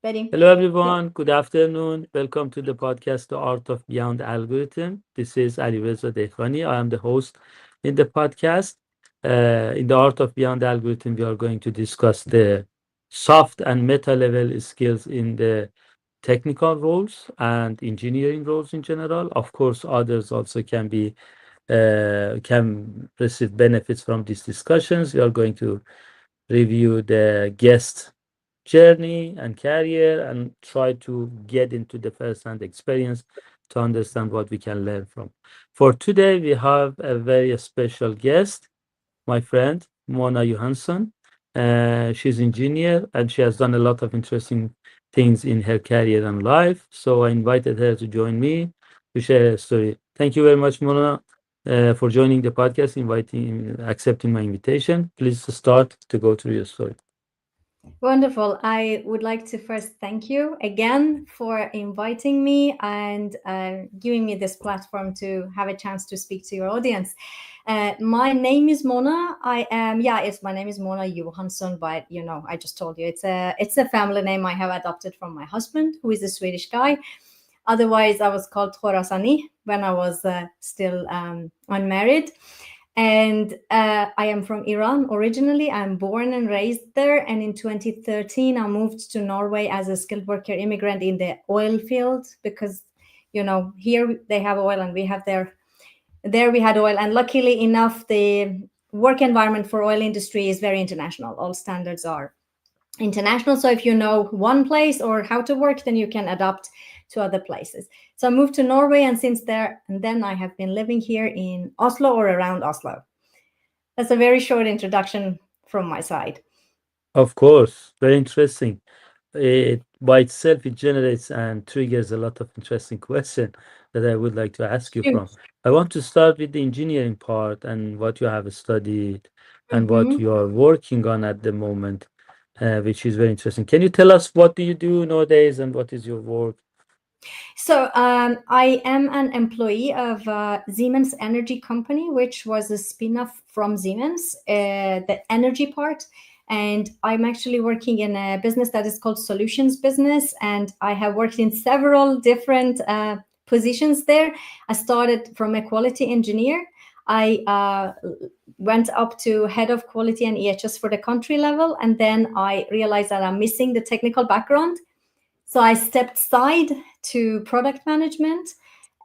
Ready? Hello, Yeah. everyone. Good afternoon. Welcome to the podcast, The Art of Beyond Algorithm. This is Alireza Dehghani. I am the host in the podcast. In the Art of Beyond Algorithm, we are going to discuss the soft and meta level skills in the technical roles and engineering roles in general. Of course, others also can receive benefits from these discussions. We are going to review the guest journey and career and try to get into the first-hand experience to understand what we can learn from. For today, we have a very special guest, my friend Mona Johansson. She's engineer and she has done a lot of interesting things in her career and life. So I invited her to join me to share her story. Thank you very much, Mona, for joining the podcast, accepting my invitation. Please start to go through your story. Wonderful. I would like to first thank you again for inviting me and giving me this platform to have a chance to speak to your audience. My name is Mona. My name is Mona Johansson, but I just told you it's a family name I have adopted from my husband, who is a Swedish guy. Otherwise, I was called Khorasani when I was still unmarried. And I am from Iran originally. I'm born and raised there. And in 2013, I moved to Norway as a skilled worker immigrant in the oil field because, here they have oil and we have there we had oil. And luckily enough, the work environment for oil industry is very international. All standards are international. So if you know one place or how to work, then you can adapt to other places. So I moved to Norway, and since there, and then I have been living here in Oslo or around Oslo. That's a very short introduction from my side. Of course, very interesting. It by itself it generates and triggers a lot of interesting questions that I would like to ask you from. I want to start with the engineering part and what you have studied and what Mhm. you are working on at the moment, which is very interesting. Can you tell us what do you do nowadays and what is your work? So I am an employee of Siemens Energy Company, which was a spin-off from Siemens, the energy part. And I'm actually working in a business that is called Solutions Business, and I have worked in several different positions there. I started from a quality engineer. I went up to head of quality and EHS for the country level, and then I realized that I'm missing the technical background. So I stepped aside to product management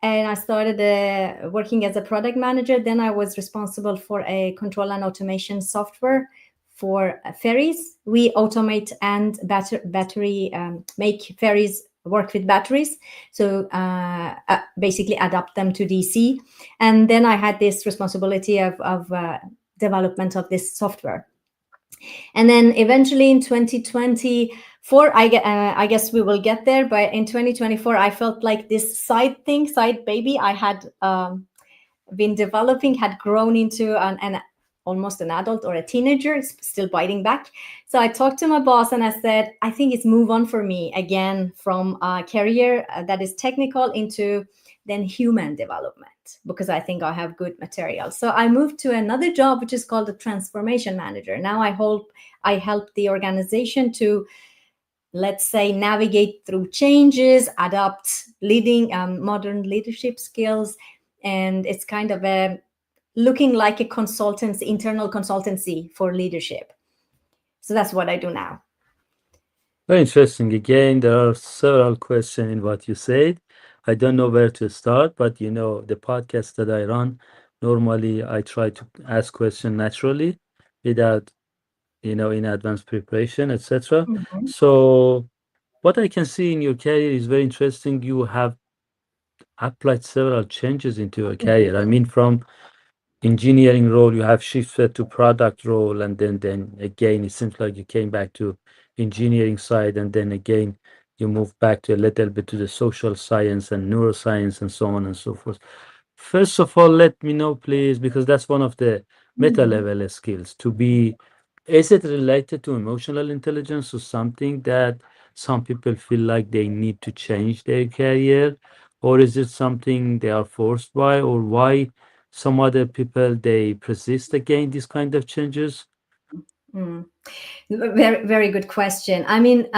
and I started working as a product manager. Then I was responsible for a control and automation software for ferries. We automate and battery make ferries work with batteries. So basically adapt them to DC. And then I had this responsibility of development of this software. And then eventually in 2024, I guess we will get there, but in 2024 I felt like this side baby I had been developing had grown into an almost an adult or a teenager. It's still biting back. So I talked to my boss and I said, I think it's move on for me again from a career that is technical into then human development, because I think I have good material. So I moved to another job, which is called a transformation manager. Now I help the organization to, let's say, navigate through changes, adapt leading modern leadership skills. And it's kind of a looking like a consultancy, internal consultancy for leadership. So that's what I do now. Very interesting. Again, there are several questions in what you said. I don't know where to start, but the podcast that I run, normally I try to ask questions naturally without, in advance preparation, etc. Mhm. So what I can see in your career is very interesting. You have applied several changes into your career. I mean, from engineering role, you have shifted to product role, and then again, it seems like you came back to engineering side, and then again, you moved back to a little bit to the social science and neuroscience and so on and so forth. First of all, let me know, please, because that's one of the meta Mhm. level skills to be. Is it related to emotional intelligence or something that some people feel like they need to change their career, or is it something they are forced by, or why some other people they persist against these kind of changes? Mm. Very, very good question. I mean,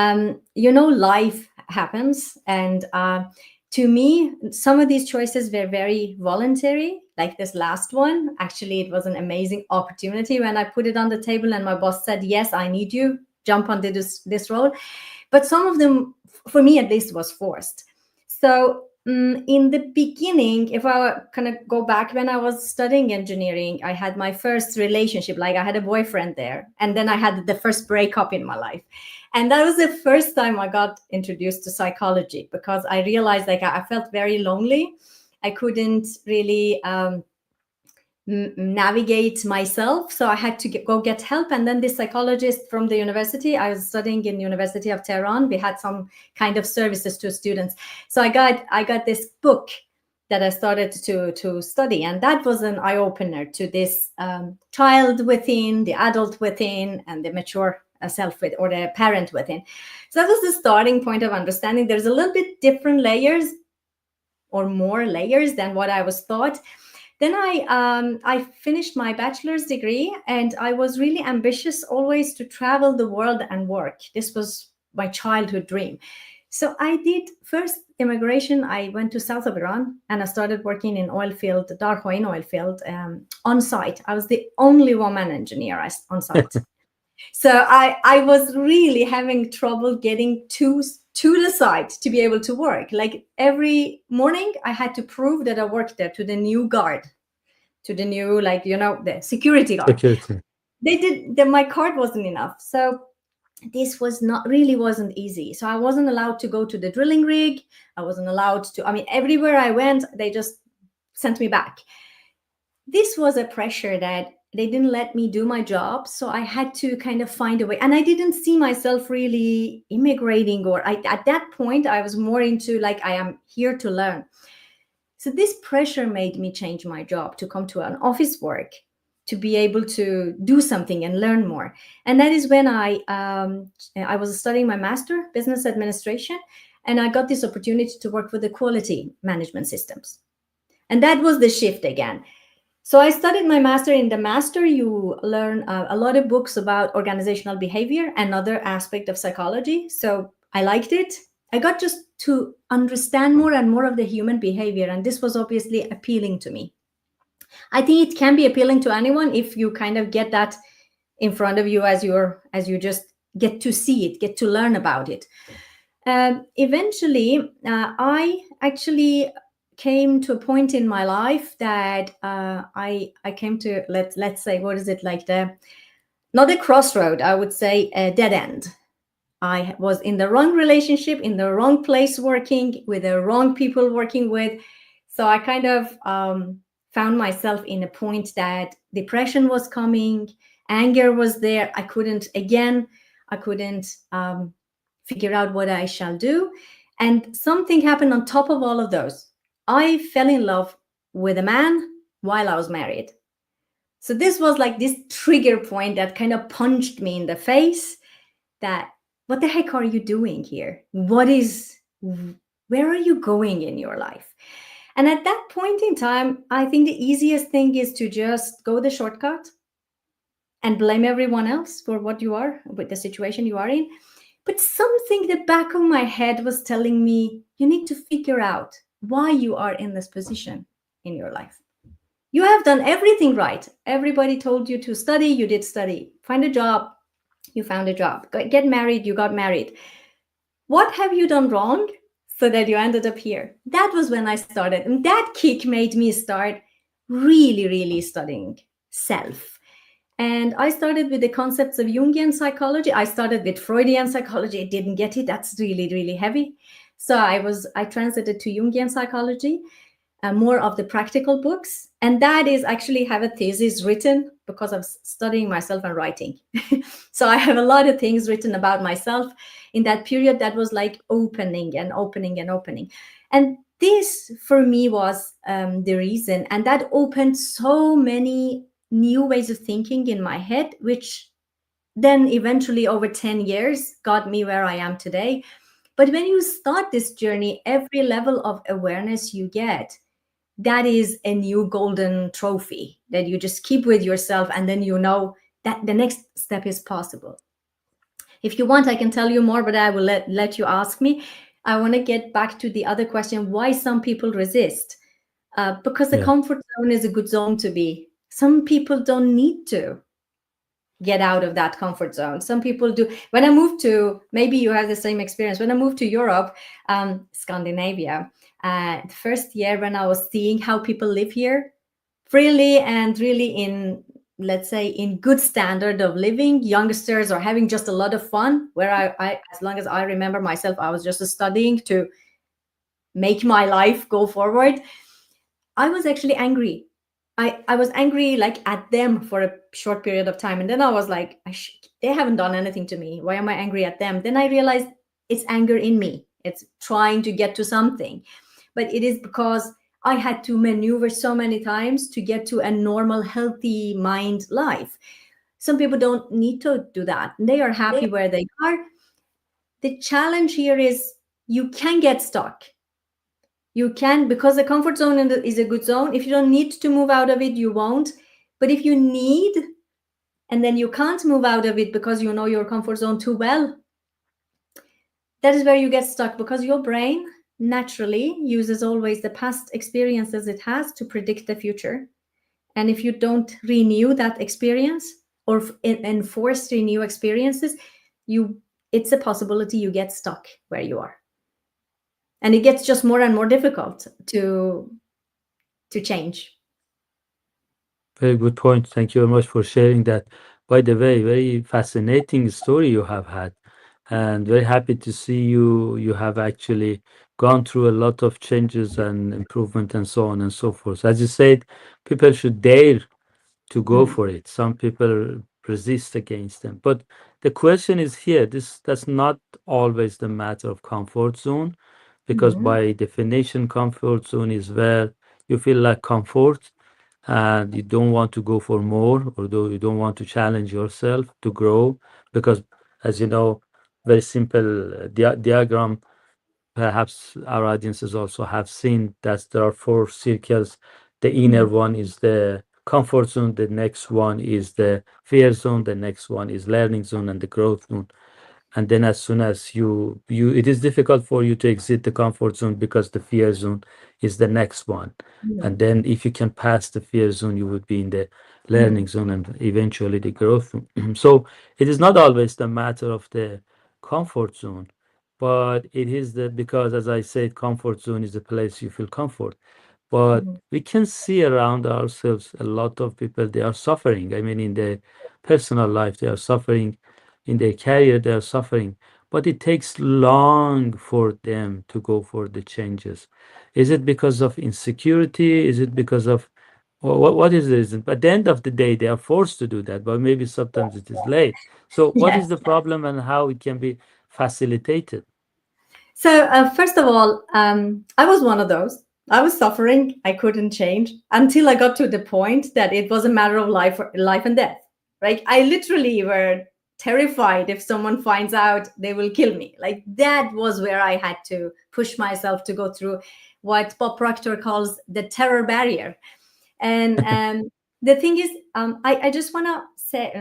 life happens. And to me, some of these choices were very voluntary. Like this last one, actually, it was an amazing opportunity when I put it on the table and my boss said, yes, I need you, jump onto this role. But some of them, for me at least, was forced. So in the beginning, if I kind of go back when I was studying engineering, I had my first relationship, like I had a boyfriend there. And then I had the first breakup in my life. And that was the first time I got introduced to psychology, because I realized like I felt very lonely. I couldn't really navigate myself, so I had to go get help. And then this psychologist from the university, I was studying in University of Tehran, we had some kind of services to students, so I got this book that I started to study, and that was an eye-opener to this child within, the adult within, and the mature self with, or the parent within. So that was the starting point of understanding there's a little bit different layers, or more layers than what I was taught. Then I finished my bachelor's degree, and I was really ambitious always to travel the world and work. This was my childhood dream. So I did first immigration. I went to south of Iran and I started working in oil field, Darhoin oil field, on site. I was the only woman engineer on site. So I was really having trouble getting to the site to be able to work. Like every morning I had to prove that I worked there to the new guard, to the new, like, the security guard. Security. They did, my card wasn't enough. So this wasn't easy. So I wasn't allowed to go to the drilling rig. I wasn't allowed to, I mean, everywhere I went, they just sent me back. This was a pressure that they didn't let me do my job. So I had to kind of find a way. And I didn't see myself really immigrating, or at that point, I was more into like, I am here to learn. So this pressure made me change my job to come to an office work, to be able to do something and learn more. And that is when I was studying my master, business administration, and I got this opportunity to work with the quality management systems. And that was the shift again. So I studied my master. In the master, you learn a lot of books about organizational behavior, another aspect of psychology. So I liked it. I got just to understand more and more of the human behavior. And this was obviously appealing to me. I think it can be appealing to anyone if you kind of get that in front of you as you just get to see it, get to learn about it. Eventually, I actually came to a point in my life that I came to, let's say, what is it, like not a crossroad, I would say a dead end. I was in the wrong relationship, in the wrong place, working with the wrong people working with. So I kind of found myself in a point that depression was coming, anger was there. I couldn't figure out what I shall do. And something happened on top of all of those. I fell in love with a man while I was married. So this was like this trigger point that kind of punched me in the face that, what the heck are you doing here? Where are you going in your life? And at that point in time, I think the easiest thing is to just go the shortcut and blame everyone else for what you are, with the situation you are in. But something the back of my head was telling me, you need to figure out why you are in this position in your life. You have done everything right. Everybody told you to study, you did study. Find a job, you found a job. Get married, you got married. What have you done wrong so that you ended up here? That was when I started. And that kick made me start really, really studying self. And I started with the concepts of Jungian psychology. I started with Freudian psychology. I didn't get it. That's really, really heavy. So I transited to Jungian psychology, more of the practical books. And that is actually have a thesis written because of studying myself and writing. So I have a lot of things written about myself in that period that was like opening and opening and opening. And this for me was the reason. And that opened so many new ways of thinking in my head, which then eventually over 10 years got me where I am today. But when you start this journey, every level of awareness you get, that is a new golden trophy that you just keep with yourself. And then that the next step is possible. If you want, I can tell you more, but I will let you ask me. I want to get back to the other question, why some people resist. Because the Yeah. comfort zone is a good zone to be. Some people don't need to get out of that comfort zone. Some people do. When I moved to, maybe you have the same experience. When I moved to Europe, Scandinavia, the first year when I was seeing how people live here freely and really in, let's say, in good standard of living, youngsters are having just a lot of fun, where I as long as I remember myself, I was just studying to make my life go forward. I was actually angry. I was angry like at them for a short period of time. And then I was like, they haven't done anything to me. Why am I angry at them? Then I realized it's anger in me. It's trying to get to something. But it is because I had to maneuver so many times to get to a normal, healthy mind life. Some people don't need to do that. They are happy where they are. The challenge here is you can get stuck. You can, because the comfort zone is a good zone. If you don't need to move out of it, you won't. But if you need, and then you can't move out of it because you know your comfort zone too well, that is where you get stuck, because your brain naturally uses always the past experiences it has to predict the future. And if you don't renew that experience or enforce new experiences, it's a possibility you get stuck where you are. And it gets just more and more difficult to change. Very good point. Thank you very much for sharing that. By the way, very fascinating story you have had, and very happy to see you have actually gone through a lot of changes and improvement and so on and so forth. As you said, people should dare to go for it. Some people resist against them. But the question is here, that's not always the matter of comfort zone, because by definition, comfort zone is where you feel like comfort and you don't want to go for more, or you don't want to challenge yourself to grow. Because, as you know, very simple diagram, perhaps our audiences also have seen that there are four circles. The inner one is the comfort zone, the next one is the fear zone, the next one is learning zone, and the growth zone. And then as soon as you it is difficult for you to exit the comfort zone, because the fear zone is the next one. And then if you can pass the fear zone, you would be in the learning zone and eventually the growth zone. So it is not always the matter of the comfort zone, but it is because, as I said, comfort zone is a place you feel comfort. But we can see around ourselves a lot of people, they are suffering. I mean, in their personal life, they are suffering. In their career, they are suffering. But it takes long for them to go for the changes. Is it because of insecurity? Is it because of what is the reason? At the end of the day, they are forced to do that, but maybe sometimes it is late. So, what Yes. is the problem and how it can be facilitated? So first of all, I was one of those. I was suffering. I couldn't change until I got to the point that it was a matter of life and death. Right? I literally were terrified if someone finds out, they will kill me. Like that was where I had to push myself to go through what Bob Proctor calls the terror barrier. And the thing is, I just want to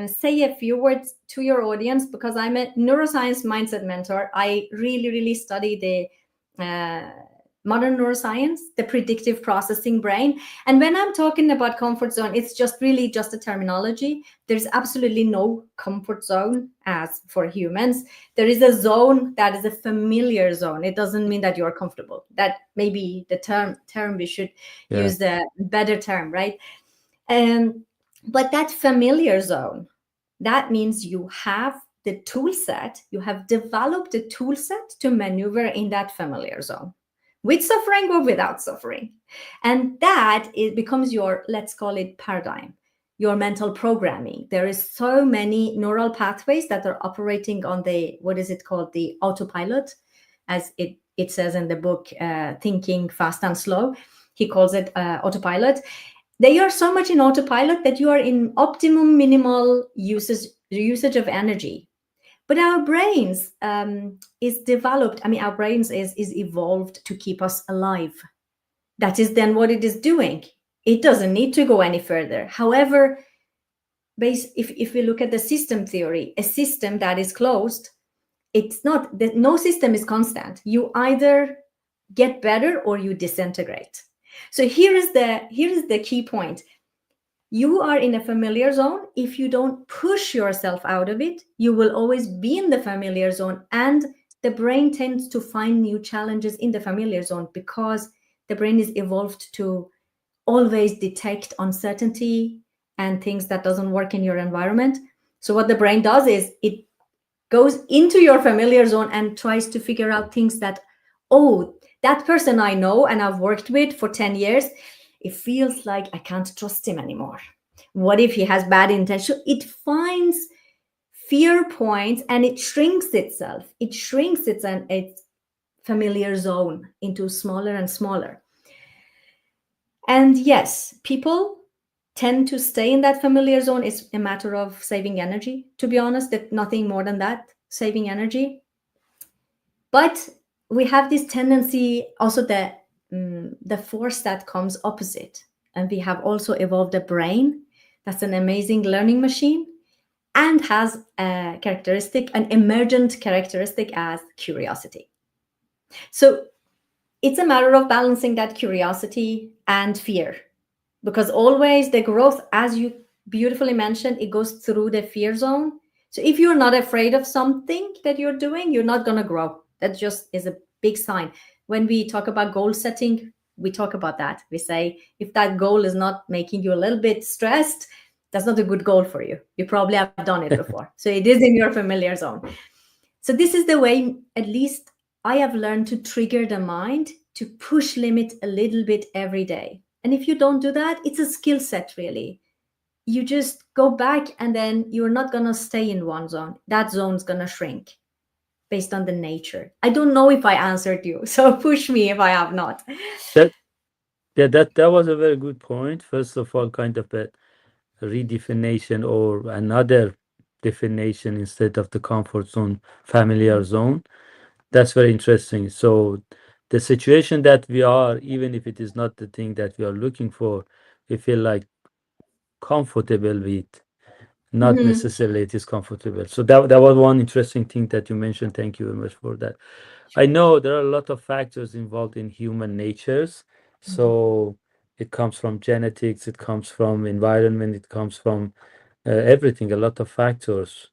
say a few words to your audience, because I'm a neuroscience mindset mentor. I really study the modern neuroscience, the predictive processing brain. And when I'm talking about comfort zone, it's just really just a terminology. There's absolutely no comfort zone as for humans. There is a zone that is a familiar zone. It doesn't mean that you're comfortable. That may be the term we should use, the better term, right? But that familiar zone, that means you have the tool set, you have developed the tool set to maneuver in that familiar zone, with suffering or without suffering. And that it becomes your, let's call it paradigm, your mental programming. There is so many neural pathways that are operating on the, what is it called, the autopilot, as it says in the book, Thinking Fast and Slow. He calls it autopilot. They are so much in autopilot that you are in optimum minimal usage of energy. But our brains is developed. I mean, our brains is evolved to keep us alive. That is then what it is doing. It doesn't need to go any further. However, if we look at the system theory, a system that is closed, it's not that no system is constant. You either get better or you disintegrate. So here is the key point. You are in a familiar zone. If you don't push yourself out of it, you will always be in the familiar zone, and the brain tends to find new challenges in the familiar zone because the brain is evolved to always detect uncertainty and things that doesn't work in your environment. So what the brain does is it goes into your familiar zone and tries to figure out things that, oh, that person I know and I've worked with for 10 years, it feels like I can't trust him anymore. What if he has bad intention? It finds fear points and it shrinks itself. It shrinks its familiar zone into smaller and smaller. And yes, people tend to stay in that familiar zone. It's a matter of saving energy, to be honest, that nothing more than that, saving energy. But we have this tendency, also the force that comes opposite. And we have also evolved a brain that's an amazing learning machine and has a characteristic, an emergent characteristic as curiosity. So it's a matter of balancing that curiosity and fear, because always the growth, as you beautifully mentioned, it goes through the fear zone. So if you're not afraid of something that you're doing, you're not going to grow. That just is a big sign. When we talk about goal setting, we talk about that. We say, if that goal is not making you a little bit stressed, that's not a good goal for you. You probably have done it before. So it is in your familiar zone. So this is the way, at least I have learned to trigger the mind to push limit a little bit every day. And if you don't do that, it's a skill set, really. You just go back and then you're not going to stay in one zone. That zone's going to shrink based on the nature. I don't know if I answered you, so push me if I have not. That that was a very good point. First of all, kind of a redefinition or another definition instead of the comfort zone, familiar zone. That's very interesting. So the situation that we are, even if it is not the thing that we are looking for, we feel like comfortable with, not necessarily it is comfortable. So that was one interesting thing that you mentioned. Thank you very much for that. I know there are a lot of factors involved in human natures. So it comes from genetics, it comes from environment, it comes from everything, a lot of factors.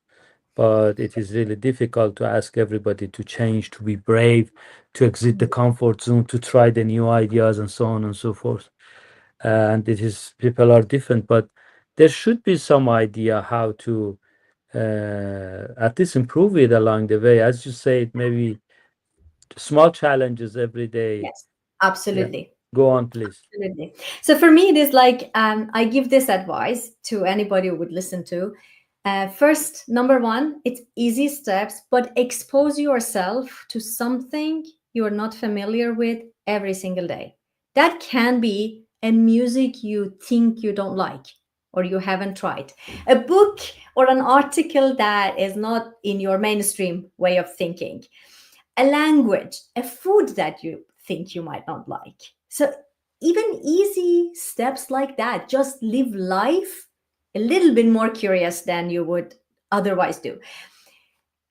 But it is really difficult to ask everybody to change, to be brave, to exit the comfort zone, to try the new ideas and so on and so forth. And it is, people are different, but there should be some idea how to at least improve it along the way. As you said, maybe small challenges every day. Yes, absolutely. Go on, please. Absolutely. So for me, it is like I give this advice to anybody who would listen to. First, number one, it's easy steps, but expose yourself to something you're not familiar with every single day. That can be a music you think you don't like or you haven't tried, a book or an article that is not in your mainstream way of thinking, a language, a food that you think you might not like. So even easy steps like that, just live life a little bit more curious than you would otherwise do.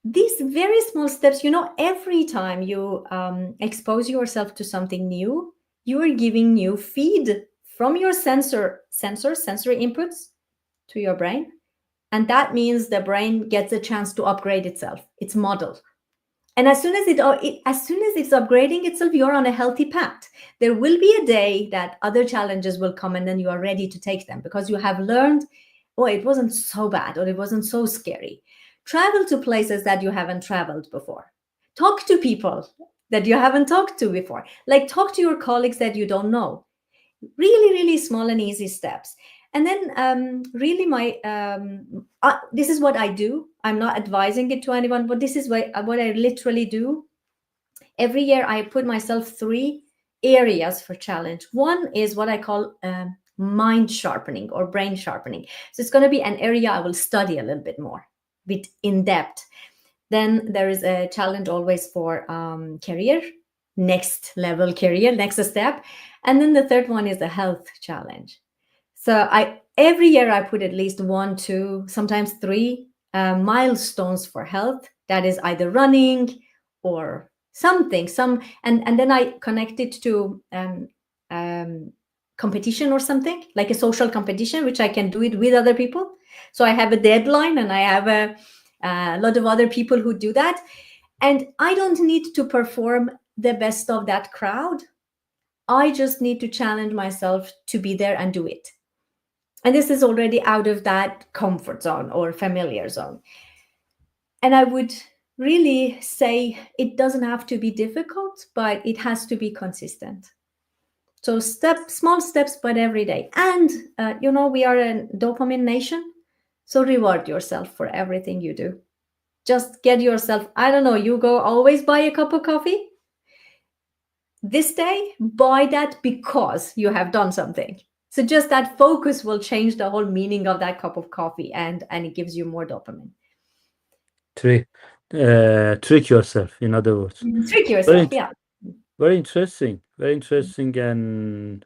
These very small steps, every time you expose yourself to something new, you are giving new feed from your sensory inputs to your brain. And that means the brain gets a chance to upgrade itself, its model. And as soon as it's upgrading itself, you're on a healthy path. There will be a day that other challenges will come and then you are ready to take them because you have learned, oh, it wasn't so bad or it wasn't so scary. Travel to places that you haven't traveled before. Talk to people that you haven't talked to before. Like talk to your colleagues that you don't know. Really, really small and easy steps. And then really this is what I do. I'm not advising it to anyone, but this is what I literally do. Every year I put myself 3 areas for challenge. One is what I call mind sharpening or brain sharpening. So it's going to be an area I will study a little bit more, bit in depth. Then there is a challenge always for career, next level career, next step. And then the third one is a health challenge. So every year I put at least 1, 2, sometimes 3 milestones for health. That is either running or something, and then I connect it to competition or something, like a social competition, which I can do it with other people. So I have a deadline, and I have a lot of other people who do that, and I don't need to perform the best of that crowd. I just need to challenge myself to be there and do it. And this is already out of that comfort zone or familiar zone. And I would really say it doesn't have to be difficult, but it has to be consistent. So small steps, but every day. And, we are a dopamine nation. So reward yourself for everything you do. Just get yourself, I don't know, you go always buy a cup of coffee. This day, buy that because you have done something. So just that focus will change the whole meaning of that cup of coffee, and it gives you more dopamine. Trick, trick yourself, in other words. Trick Very, yourself, yeah. very interesting, and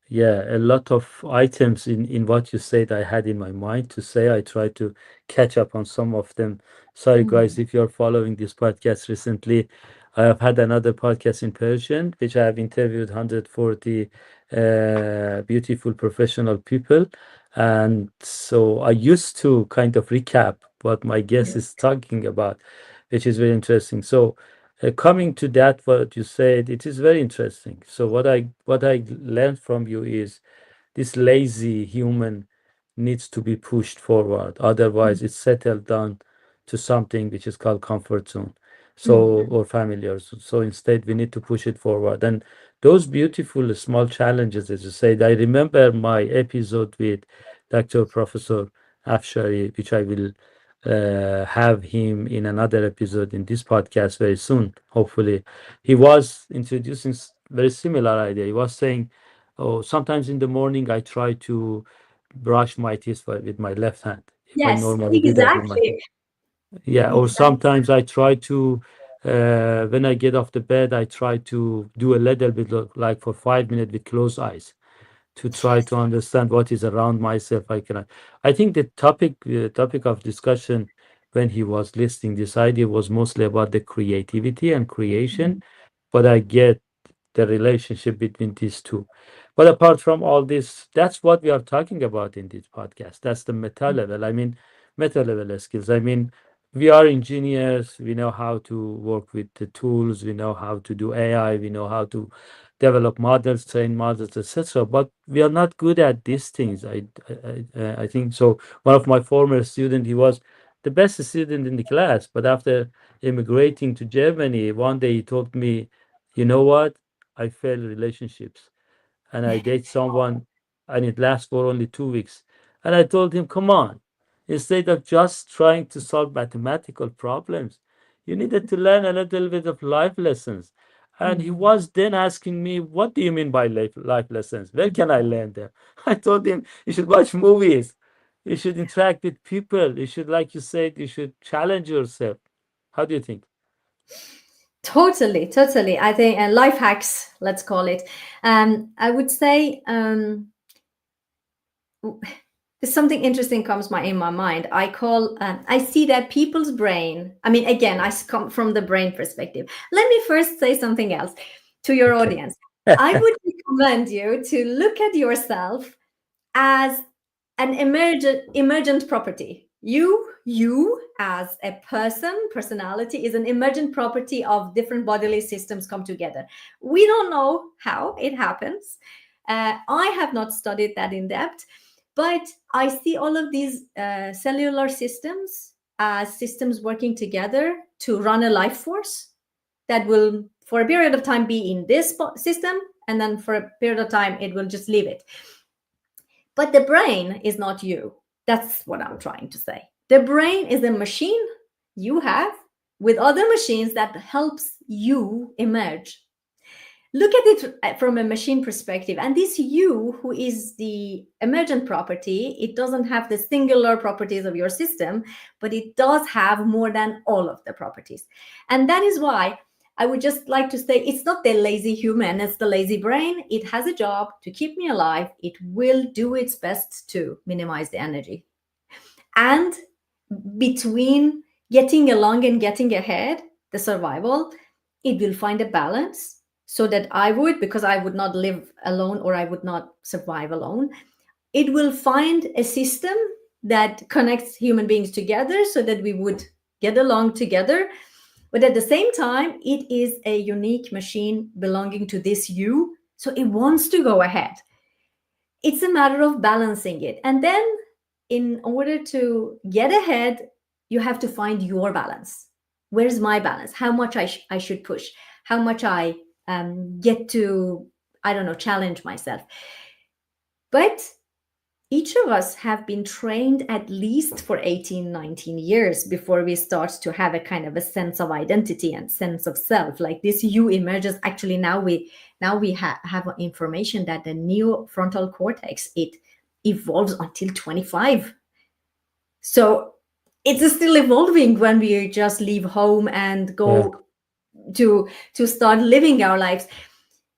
yeah, a lot of items in what you said I had in my mind to say. I tried to catch up on some of them. Sorry, guys, if you're following this podcast recently, I have had another podcast in Persian, which I have interviewed 140 beautiful professional people. And so I used to kind of recap what my guest is talking about, which is very interesting. So coming to that, what you said, it is very interesting. So what I learned from you is this lazy human needs to be pushed forward. Otherwise, it's settled down to something which is called comfort zone. So or familiar. So instead, we need to push it forward. And those beautiful small challenges, as you said, I remember my episode with Dr. Professor Afshari, which I will have him in another episode in this podcast very soon, hopefully. He was introducing very similar idea. He was saying, oh, sometimes in the morning I try to brush my teeth with my left hand, if I Yes, normally do that with my, exactly. yeah. Or Exactly. sometimes I try to when I get off the bed, I try to do a little bit like for 5 minutes with closed eyes to try to understand what is around myself. I think the topic of discussion when he was listing this idea was mostly about the creativity and creation, but I get the relationship between these two. But apart from all this, that's what we are talking about in this podcast. That's the meta level. I mean, meta level skills. I mean, we are engineers. We know how to work with the tools. We know how to do AI. We know how to develop models, train models, etc. But we are not good at these things. I think so. One of my former students, he was the best student in the class, but after immigrating to Germany, one day he told me, "You know what? I failed relationships, and I date someone, and it lasts for only 2 weeks." And I told him, "Come on, instead of just trying to solve mathematical problems, you needed to learn a little bit of life lessons." And he was then asking me, "What do you mean by life lessons? Where can I learn them?" I told him, "You should watch movies. You should interact with people. You should, like you said, you should challenge yourself." How do you think? Totally. I think, and life hacks, let's call it. I would say something interesting comes in my mind. I see that people's brain. I mean, again, come from the brain perspective. Let me first say something else to your Okay. audience. I would recommend you to look at yourself as an emergent property. You as a personality is an emergent property of different bodily systems come together. We don't know how it happens. I have not studied that in depth, but I see all of these cellular systems as systems working together to run a life force that will, for a period of time, be in this system, and then for a period of time, it will just leave it. But the brain is not you. That's what I'm trying to say. The brain is a machine you have with other machines that helps you emerge. Look at it from a machine perspective. And this you, who is the emergent property, it doesn't have the singular properties of your system, but it does have more than all of the properties. And that is why I would just like to say it's not the lazy human, it's the lazy brain. It has a job to keep me alive. It will do its best to minimize the energy. And between getting along and getting ahead, the survival, it will find a balance so that because I would not live alone or I would not survive alone, it will find a system that connects human beings together so that we would get along together. But at the same time, it is a unique machine belonging to this you. So it wants to go ahead. It's a matter of balancing it. And then, in order to get ahead, you have to find your balance. Where's my balance? How much I should push? How much I get to, I don't know, challenge myself? But each of us have been trained at least for 18, 19 years before we start to have a kind of a sense of identity and sense of self. Like this you emerges. Actually, now we have information that the neofrontal cortex, it evolves until 25. So it's still evolving when we just leave home and go to start living our lives.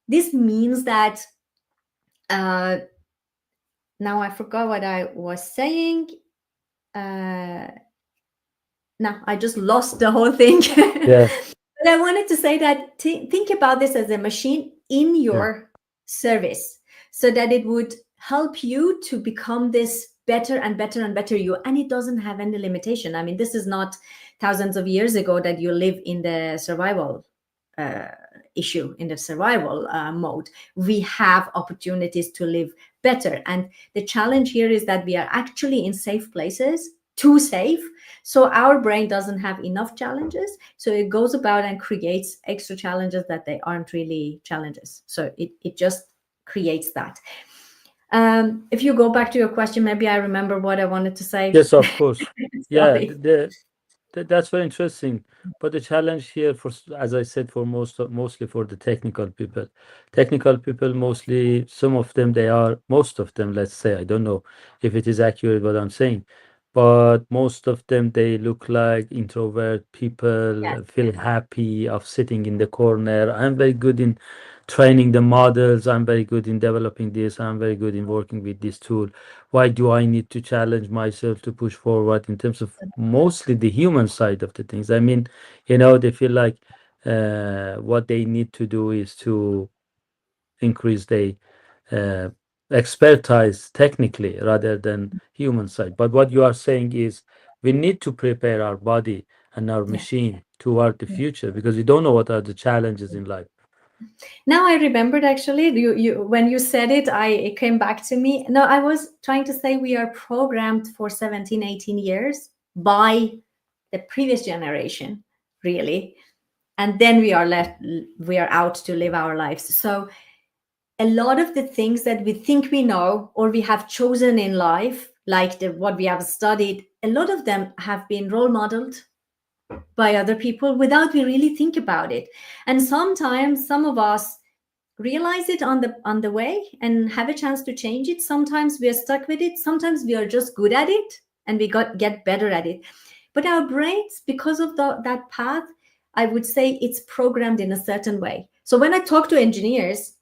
This means that now I forgot what I was saying. Now I just lost the whole thing. Yeah. But I wanted to say that think about this as a machine in your service, so that it would help you to become this better and better and better you. And it doesn't have any limitation. I mean, this is not thousands of years ago that you live in the survival issue, in the survival mode. We have opportunities to live better. And the challenge here is that we are actually in safe places, too safe. So our brain doesn't have enough challenges. So it goes about and creates extra challenges that they aren't really challenges. So it just creates that. If you go back to your question, maybe I remember what I wanted to say. Yes, of course. Yeah, Sorry. that's very interesting. But the challenge here, as I said, for mostly for the technical people, mostly some of them, most of them, let's say, I don't know if it is accurate what I'm saying, but most of them, they look like introvert people, Yeah. feel happy of sitting in the corner. I'm very good in training the models. I'm very good in developing this. I'm very good in working with this tool. Why do I need to challenge myself to push forward in terms of mostly the human side of the things? I mean, they feel like what they need to do is to increase their expertise technically rather than human side. But what you are saying is we need to prepare our body and our machine toward the future, because we don't know what are the challenges in life. Now I remembered, actually, you when you said it, it came back to me. No, I was trying to say we are programmed for 17, 18 years by the previous generation, really. And then we are out to live our lives. So a lot of the things that we think we know or we have chosen in life, like what we have studied, a lot of them have been role modeled by other people without we really think about it. And sometimes some of us realize it on the way and have a chance to change it. Sometimes we are stuck with it. Sometimes we are just good at it and we get better at it. But our brains, because of that path, I would say it's programmed in a certain way. So when I talk to engineers,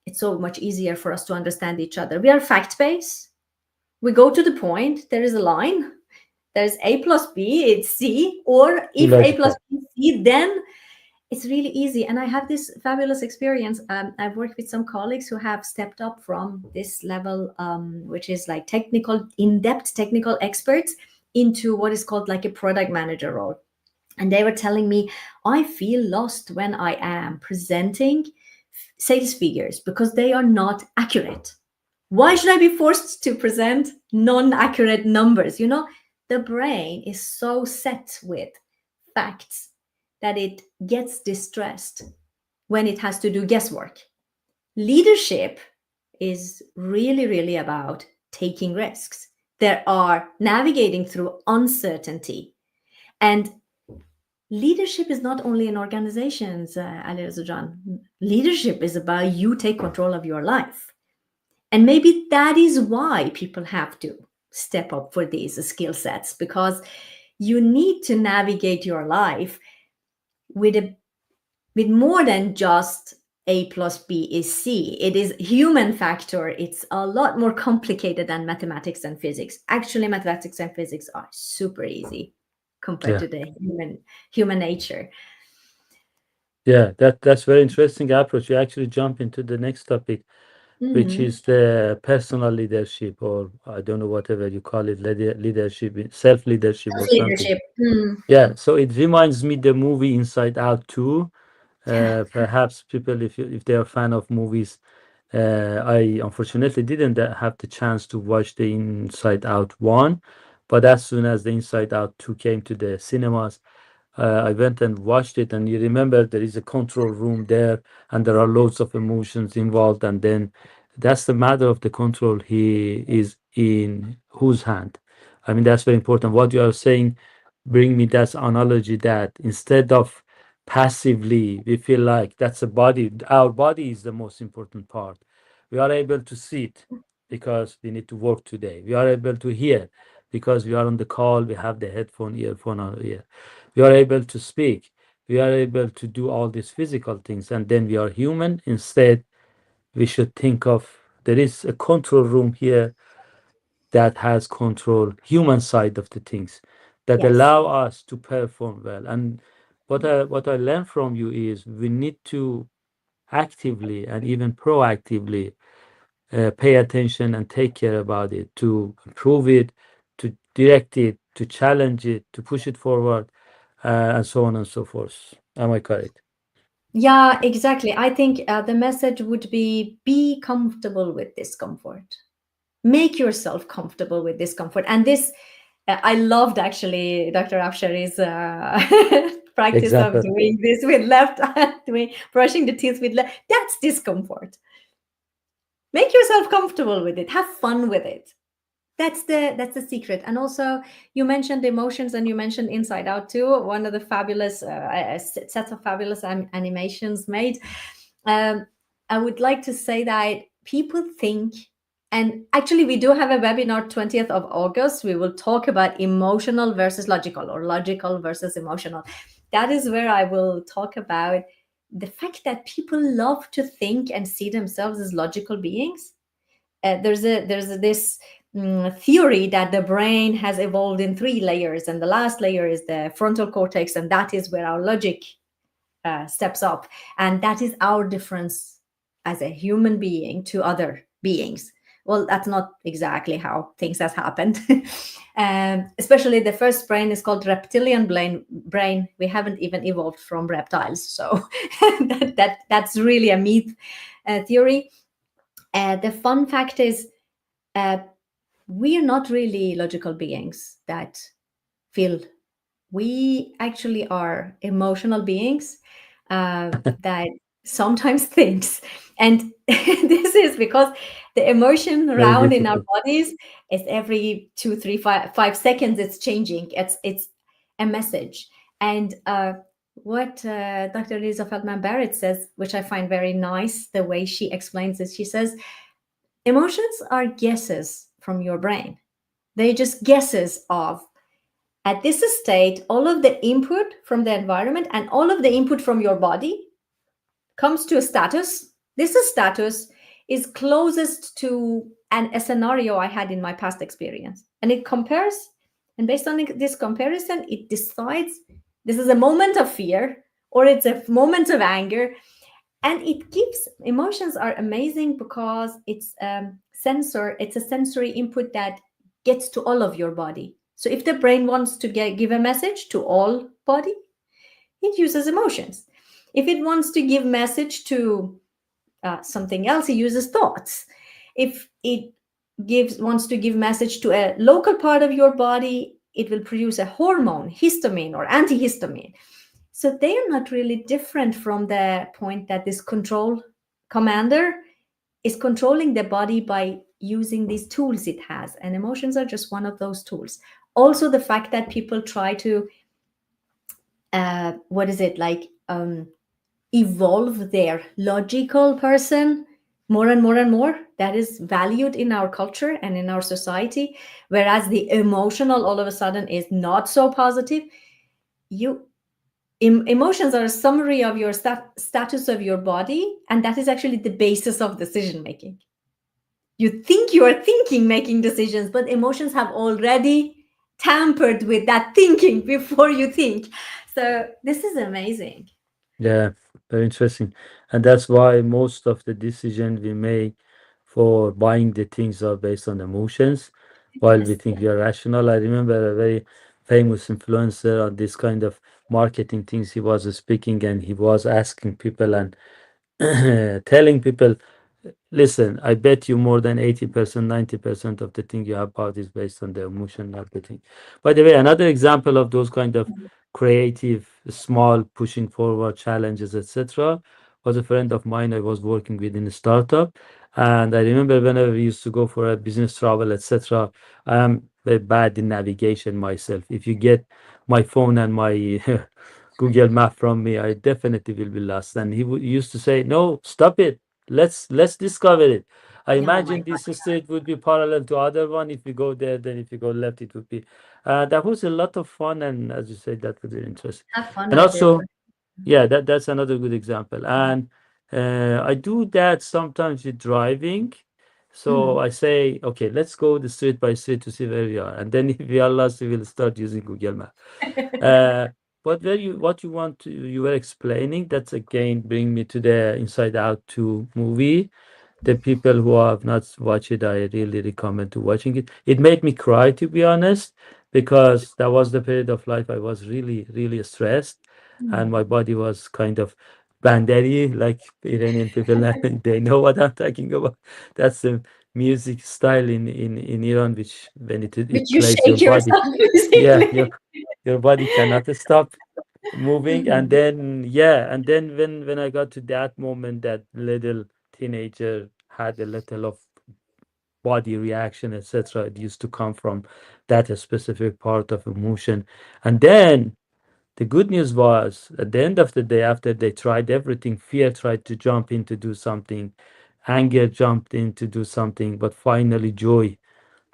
it's so much easier for us to understand each other. We are fact-based. We go to the point. There is a line. There's A plus B, it's C. Or if A plus B is C, then it's really easy. And I have this fabulous experience. I've worked with some colleagues who have stepped up from this level, which is like technical, in-depth technical experts, into what is called like a product manager role. And they were telling me, I feel lost when I am presenting sales figures because they are not accurate. Why should I be forced to present non-accurate numbers? The brain is so set with facts that it gets distressed when it has to do guesswork. Leadership is really, really about taking risks. There are navigating through uncertainty. And leadership is not only in organizations, Alireza. Leadership is about you take control of your life. And maybe that is why people have to step up for these skill sets, because you need to navigate your life with a with more than just A plus B is C. It is human factor. It's a lot more complicated than mathematics and physics. Actually, mathematics and physics are super easy compared Yeah. to the human nature. Yeah, that's very interesting approach. You actually jump into the next topic, which Mm-hmm. is the personal leadership, or I don't know, whatever you call it, leadership, self-leadership or something. Leadership. Mm. Yeah, so it reminds me the movie Inside Out 2. Yeah. Perhaps people, if they are fan of movies, I unfortunately didn't have the chance to watch the Inside Out 1, but as soon as the Inside Out 2 came to the cinemas, I went and watched it, and you remember there is a control room there, and there are loads of emotions involved, and then that's the matter of the control. He is in whose hand? I mean, that's very important. What you are saying bring me that analogy that instead of passively we feel like that's a body, our body is the most important part. We are able to sit because we need to work today. We are able to hear because we are on the call, we have the headphone, earphone on ear. We are able to speak. We are able to do all these physical things, and then we are human. Instead, we should think of there is a control room here that has control, human side of the things that Yes. allow us to perform well. And what I learned from you is we need to actively and even proactively pay attention and take care about it, to improve it, to direct it, to challenge it, to push it forward, and so on and so forth. Am I correct? Yeah, exactly. I think the message would be comfortable with discomfort. Make yourself comfortable with discomfort. And this, I loved actually Dr. Afshari's practice of Example. doing this with left, doing brushing the teeth with left. That's discomfort. Make yourself comfortable with it. Have fun with it. That's the secret. And also, you mentioned emotions, and you mentioned Inside Out too. One of the fabulous sets of fabulous animations made. Um, I would like to say that people think, and actually, we do have a webinar 20th of August. We will talk about emotional versus logical, or logical versus emotional. That is where I will talk about the fact that people love to think and see themselves as logical beings. There's this theory that the brain has evolved in three layers, and the last layer is the frontal cortex, and that is where our logic steps up, and that is our difference as a human being to other beings. Well, that's not exactly how things has happened. Especially the first brain is called reptilian brain. We haven't even evolved from reptiles, so that's really a myth theory. The fun fact is, uh, we are not really logical beings that feel. We actually are emotional beings that sometimes thinks. And this is because the emotion Very around in our difficult. bodies is every 2, 3, 5 seconds, it's changing. It's a message. And what Dr. Lisa Feldman Barrett says, which I find very nice, the way she explains it, she says, emotions are guesses from your brain. They're just guesses of, at this state, all of the input from the environment and all of the input from your body comes to a status. This status is closest to a scenario I had in my past experience. And it compares, and based on this comparison, it decides this is a moment of fear or it's a moment of anger. And it gives, emotions are amazing because it's it's a sensory input that gets to all of your body. So if the brain wants to give a message to all body, it uses emotions. If it wants to give message to something else, it uses thoughts. If it wants to give message to a local part of your body, it will produce a hormone, histamine or antihistamine. So they are not really different from the point that this control commander is controlling the body by using these tools it has. And emotions are just one of those tools. Also, the fact that people try to, what is it like, evolve their logical person more and more and more. That is valued in our culture and in our society. Whereas the emotional all of a sudden is not so positive. You Emotions are a summary of your status of your body, and that is actually the basis of decision making. You think you are thinking, making decisions, but emotions have already tampered with that thinking before you think. So this is amazing. Yeah, very interesting. And that's why most of the decisions we make for buying the things are based on emotions, while we Yes. think we are rational. I remember a very famous influencer on this kind of marketing things. He was speaking and he was asking people and telling people, listen, I bet you more than 80%, 90% of the thing you have bought is based on the emotion, not the thing. By the way, another example of those kind of creative, small, pushing forward challenges, etc., was a friend of mine I was working with in a startup. And I remember whenever we used to go for a business travel, etc., I am very bad in navigation myself. If you get my phone and my Google map from me, I definitely will be lost. And he used to say, no, stop it. Let's discover it. I Oh my imagine God. this street would be parallel to other one. If we go there, then if you go left, it would be. That was a lot of fun, and as you said, that was very interesting. Have fun And out there. also, yeah, that's another good example. And I do that sometimes with driving. So Mhm. I say, okay, let's go the street by street to see where we are, and then if we are lost, we will start using Google Maps. Uh, but what you want to, you were explaining, that's again bring me to the Inside Out 2 movie. The people who have not watched it, I really recommend to watching it. It made me cry, to be honest, because that was the period of life I was really, really stressed, and my body was kind of bandari, like Iranian people. They know what I'm talking about. That's the music style in Iran, which when it Which you plays your shake body, yourself yeah, basically. your body cannot stop moving. And Mhm. then yeah, and then when I got to that moment, that little teenager had a little of body reaction, etc., it used to come from that specific part of emotion. And then the good news was, at the end of the day, after they tried everything, fear tried to jump in to do something, anger jumped in to do something, but finally joy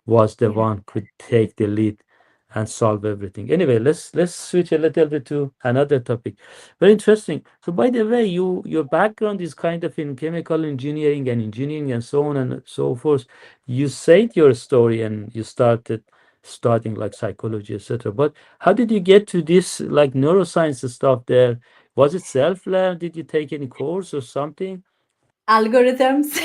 was the Yeah. one could take the lead and solve everything. Anyway, let's switch a little bit to another topic. Very interesting. So by the way, your background is kind of in chemical engineering and so on and so forth. You said your story and you started studying like psychology, etc. But how did you get to this like neuroscience stuff there? Was it self-learned? Did you take any course or something? Algorithms.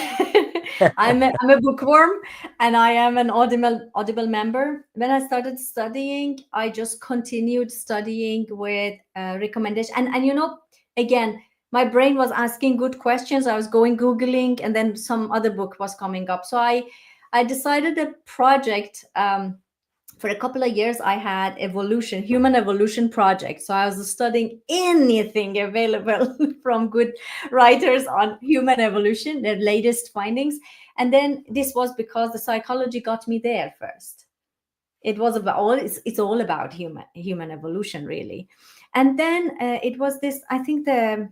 I'm a bookworm, and I am an Audible member. When I started studying, I just continued studying with recommendation. And again, my brain was asking good questions. I was going googling, and then some other book was coming up. So I decided a project. For a couple of years I had human evolution project, so I was studying anything available from good writers on human evolution, their latest findings. And then this was because the psychology got me there first. It was about all it's all about human evolution, really. And then it was this, I think, I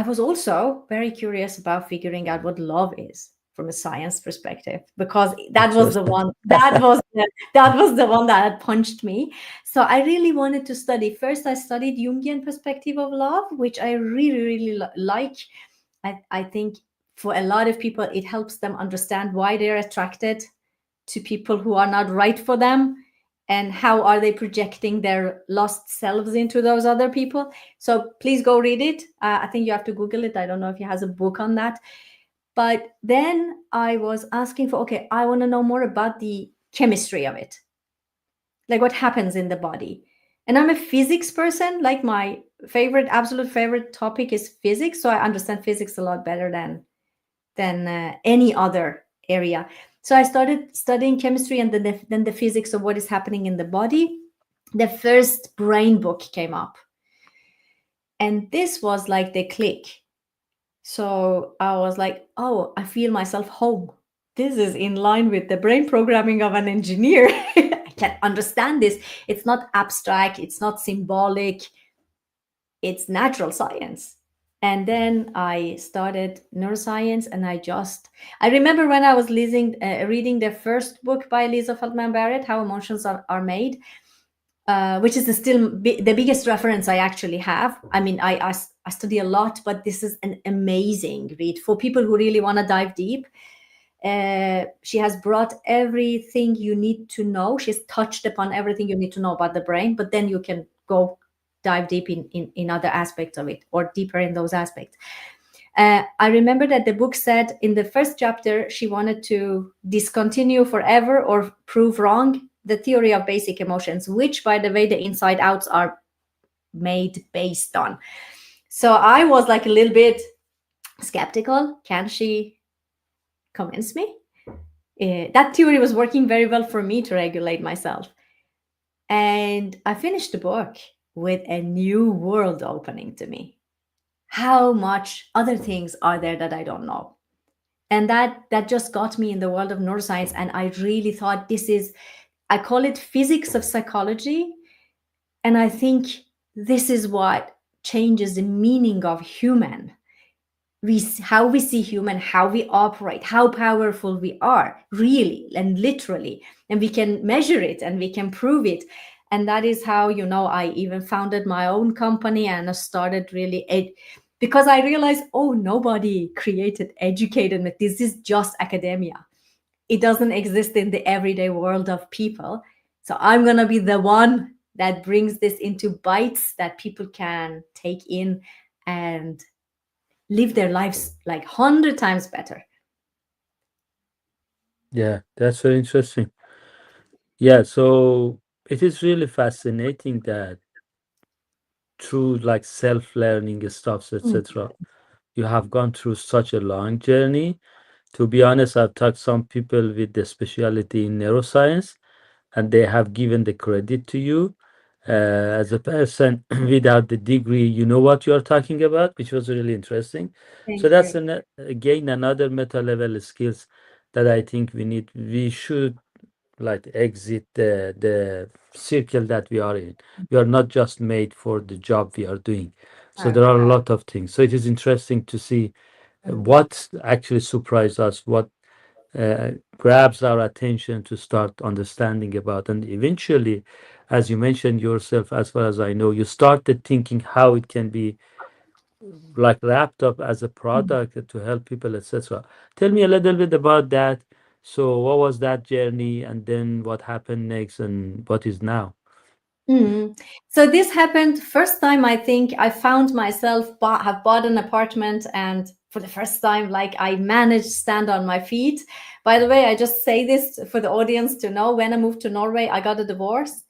was also very curious about figuring out what love is from a science perspective, because that was the Interesting. one that had punched me. So I really wanted to study. First, I studied Jungian perspective of love, which I really, really like. I think for a lot of people, it helps them understand why they're attracted to people who are not right for them, and how are they projecting their lost selves into those other people. So please go read it. I think you have to Google it. I don't know if he has a book on that. But then I was asking for, okay, I want to know more about the chemistry of it, like what happens in the body. And I'm a physics person. Like my absolute favorite topic is physics, so I understand physics a lot better than any other area. So I started studying chemistry, and then the physics of what is happening in the body. The first brain book came up, and this was like the click. So I was like, oh, I feel myself home. This is in line with the brain programming of an engineer. I can understand this. It's not abstract, it's not symbolic, it's natural science. And then I started neuroscience, and I remember when I was reading the first book by Lisa Feldman Barrett, How Emotions Are Made. which is the biggest reference I actually have. I mean, I study a lot, but this is an amazing read for people who really want to dive deep. She has brought everything you need to know. She's touched upon everything you need to know about the brain, but then you can go dive deep in other aspects of it, or deeper in those aspects. I remember that the book said in the first chapter she wanted to discontinue forever or prove wrong the theory of basic emotions, which, by the way, the inside outs are made based on. So I was like a little bit skeptical. Can she convince me? That theory was working very well for me to regulate myself. And I finished the book with a new world opening to me. How much other things are there that I don't know? And that just got me in the world of neuroscience. And I really thought, this is, I call it physics of psychology. And I think this is what changes the meaning of human. How we see human, how we operate, how powerful we are, really and literally. And we can measure it and we can prove it. And that is how, I even founded my own company and started really because I realized, nobody created, educated me. This is just academia. It doesn't exist in the everyday world of people. So I'm going to be the one that brings this into bites that people can take in and live their lives like 100 times better. Yeah, that's very interesting. Yeah, so it is really fascinating that through like self-learning stuffs, Mm. etc., you have gone through such a long journey. To be honest, I've talked some people with the specialty in neuroscience, and they have given the credit to you as a person without the degree. You know what you are talking about, which was really interesting. So Thank that's you. again another meta level skills that I think we need. We should like exit the circle that we are in. We are not just made for the job we are doing. So Oh, there are a lot of things. So it is interesting to see what actually surprised us, what grabs our attention to start understanding about. And eventually, as you mentioned yourself, as far as I know, you started thinking how it can be like wrapped up as a product to help people, etc. Tell me a little bit about that. So what was that journey, and then what happened next, and what is now? Mm. So this happened first time. I think I found myself have bought an apartment, and for the first time, like, I managed to stand on my feet. By the way, I just say this for the audience to know, when I moved to Norway, I got a divorce.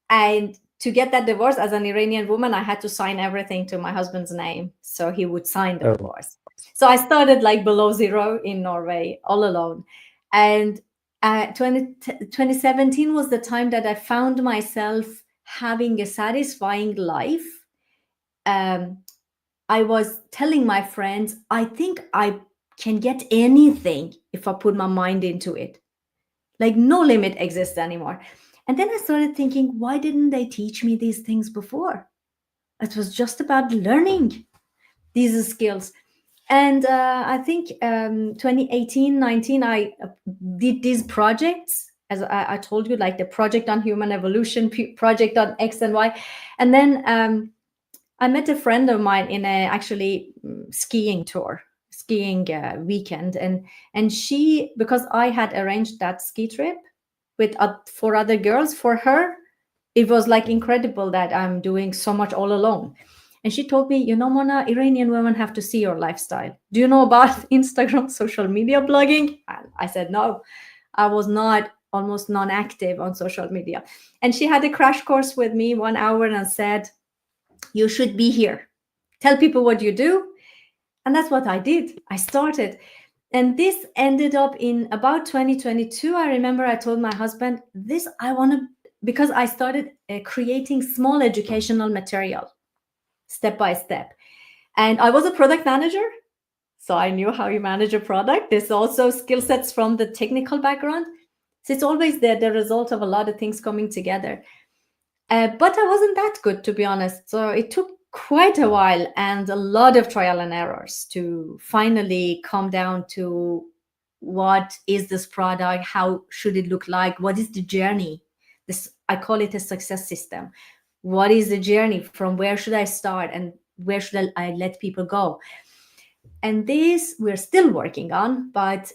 And to get that divorce as an Iranian woman, I had to sign everything to my husband's name, so he would sign the Oh, divorce. So I started like below zero in Norway, all alone. And 2017 was the time that I found myself having a satisfying life. Um, I was telling my friends, I think I can get anything if I put my mind into it. Like, no limit exists anymore. And then I started thinking, why didn't they teach me these things before? It was just about learning these skills. And I think 2018, 19, I did these projects, as I told you, like the project on human evolution, project on X and Y. And then I met a friend of mine in a actually skiing tour, skiing weekend, and she, because I had arranged that ski trip with 4 other girls, for her it was like incredible that I'm doing so much all alone. And she told me, Mona, Iranian women have to see your lifestyle. Do you know about Instagram, social media blogging? And I said no. I was not almost non-active on social media. And she had a crash course with me 1 hour and said, you should be here. Tell people what you do. And that's what I did. I started. And this ended up in about 2022. I remember I told my husband, this I want to, because I started creating small educational material step by step. And I was a product manager. So I knew how you manage a product. There's also skill sets from the technical background. So it's always the result of a lot of things coming together. But I wasn't that good, to be honest. So it took quite a while and a lot of trial and errors to finally come down to, what is this product? How should it look like? What is the journey? This I call it a success system. What is the journey? From where should I start, and where should I let people go? And this we're still working on, but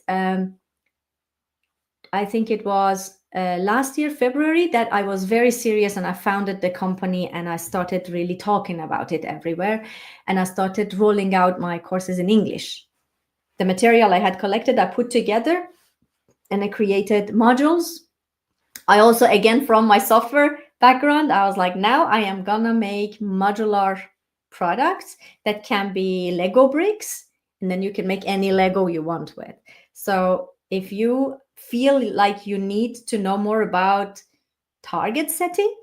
I think it was last year, February, that I was very serious and I founded the company and I started really talking about it everywhere. And I started rolling out my courses in English. The material I had collected, I put together and I created modules. I also, again, from my software background, I was like, now I am gonna make modular products that can be Lego bricks, and then you can make any Lego you want with. So if you feel like you need to know more about target setting,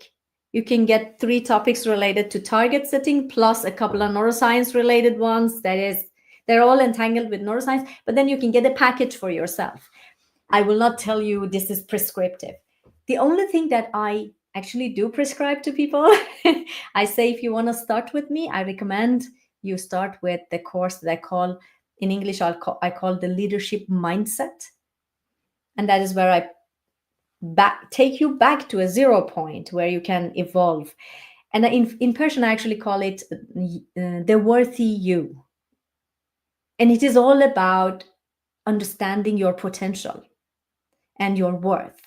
you can get 3 topics related to target setting plus a couple of neuroscience related ones. That is, they're all entangled with neuroscience, but then you can get a package for yourself. I will not tell you this is prescriptive. The only thing that I actually do prescribe to people, I say, if you want to start with me, I recommend you start with the course that I call, in English, I call the leadership mindset. And that is where I take you back to a 0 point where you can evolve. And in Persian, I actually call it the worthy you. And it is all about understanding your potential and your worth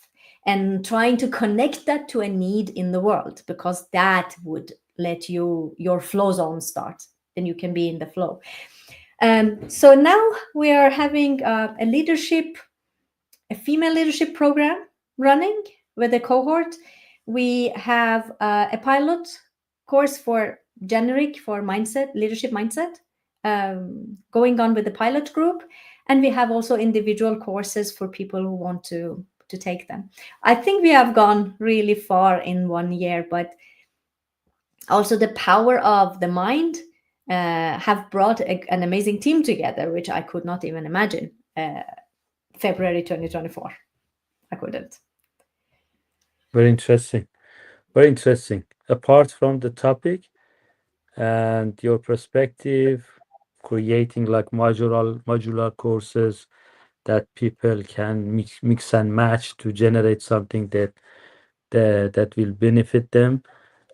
and trying to connect that to a need in the world, because that would let your flow zone start. Then you can be in the flow. So now we are having a female leadership program running with a cohort. We have a pilot course for generic for mindset, leadership mindset, going on with the pilot group. And we have also individual courses for people who want to take them. I think we have gone really far in 1 year, but also the power of the mind have brought an amazing team together, which I could not even imagine. February 2024. I couldn't. Very interesting. Very interesting. Apart from the topic and your perspective, creating like modular courses that people can mix and match to generate something that will benefit them.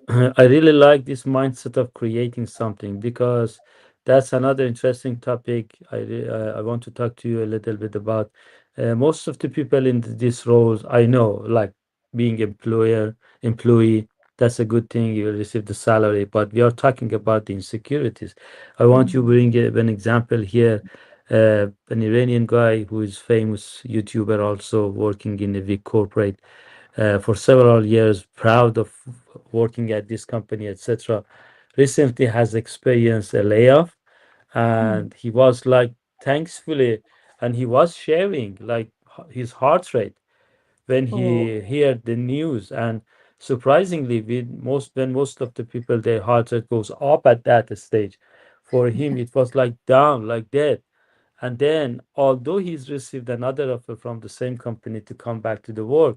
I really like this mindset of creating something, because that's another interesting topic I want to talk to you a little bit about. Most of the people in these roles I know, like being employee, that's a good thing. You receive the salary, but we are talking about the insecurities. I want you to bring an example here. An Iranian guy who is famous YouTuber, also working in a big corporate for several years, proud of working at this company, etc. Recently has experienced a layoff, Mm. and he was like, thankfully, and he was sharing like his heart rate when Oh. he heard the news. And surprisingly, when most of the people, their heart rate goes up at that stage, for him it was like down, like dead. And then, although he's received another offer from the same company to come back to the work,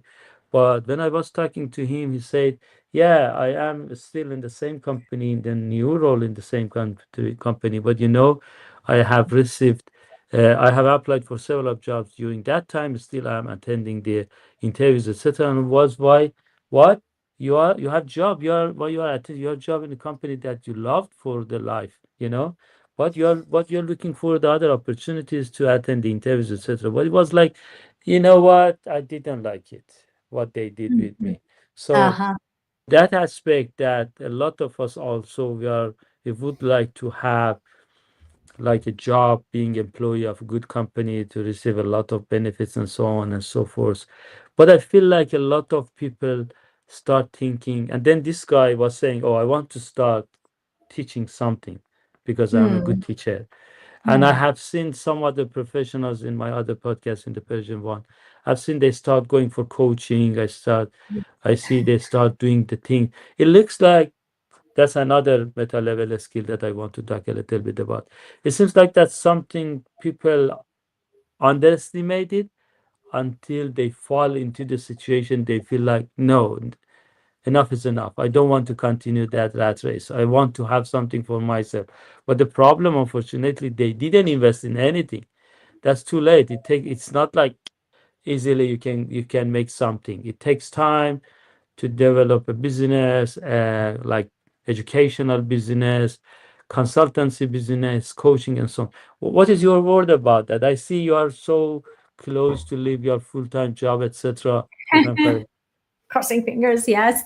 but when I was talking to him, he said, "Yeah, I am still in the same company, in the new role in the same company. But I have received, I have applied for several jobs during that time. Still, I am attending the interviews, etc. And was why, what you have job, you are attending your job in a company that you loved for the life, but you're looking for the other opportunities to attend the interviews, etc." But it was like, you know what? I didn't like it, what they did with Mhm. me. So Uh-huh. that aspect, that a lot of us also, we would like to have like a job, being employee of a good company to receive a lot of benefits and so on and so forth. But I feel like a lot of people start thinking, and then this guy was saying, "Oh, I want to start teaching something because I'm a good Mm. teacher." And I Mm. have seen some other professionals in my other podcast, in the Persian one. I've seen they start going for coaching. I see they start doing the thing. It looks like that's another meta level skill that I want to talk a little bit about. It seems like that's something people underestimate it until they fall into the situation. They feel like, no, enough is enough. I don't want to continue that rat race. I want to have something for myself. But the problem, unfortunately, they didn't invest in anything. That's too late. It's not like easily you can make something. It takes time. to develop a business, like educational business, consultancy business, coaching, and so on. What is your word about that? I see you are so close to leave your full-time job, etc. If I'm correct. Crossing fingers, yes.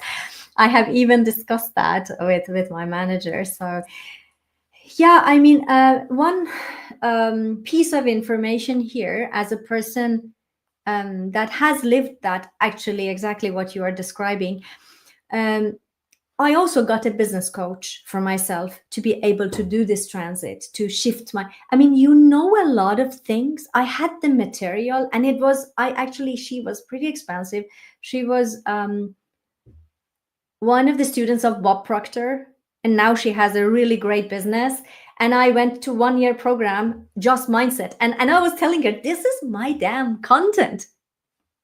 I have even discussed that with my manager. So yeah, I mean, one piece of information here as a person that has lived that, actually exactly what you are describing. Um, I also got a business coach for myself to be able to do this transit, to shift my, I mean, you know, a lot of things. I had the material, and it was, she was pretty expensive. She was one of the students of Bob Proctor, and now she has a really great business. And I went to 1 year program, just mindset. And I was telling her, this is my damn content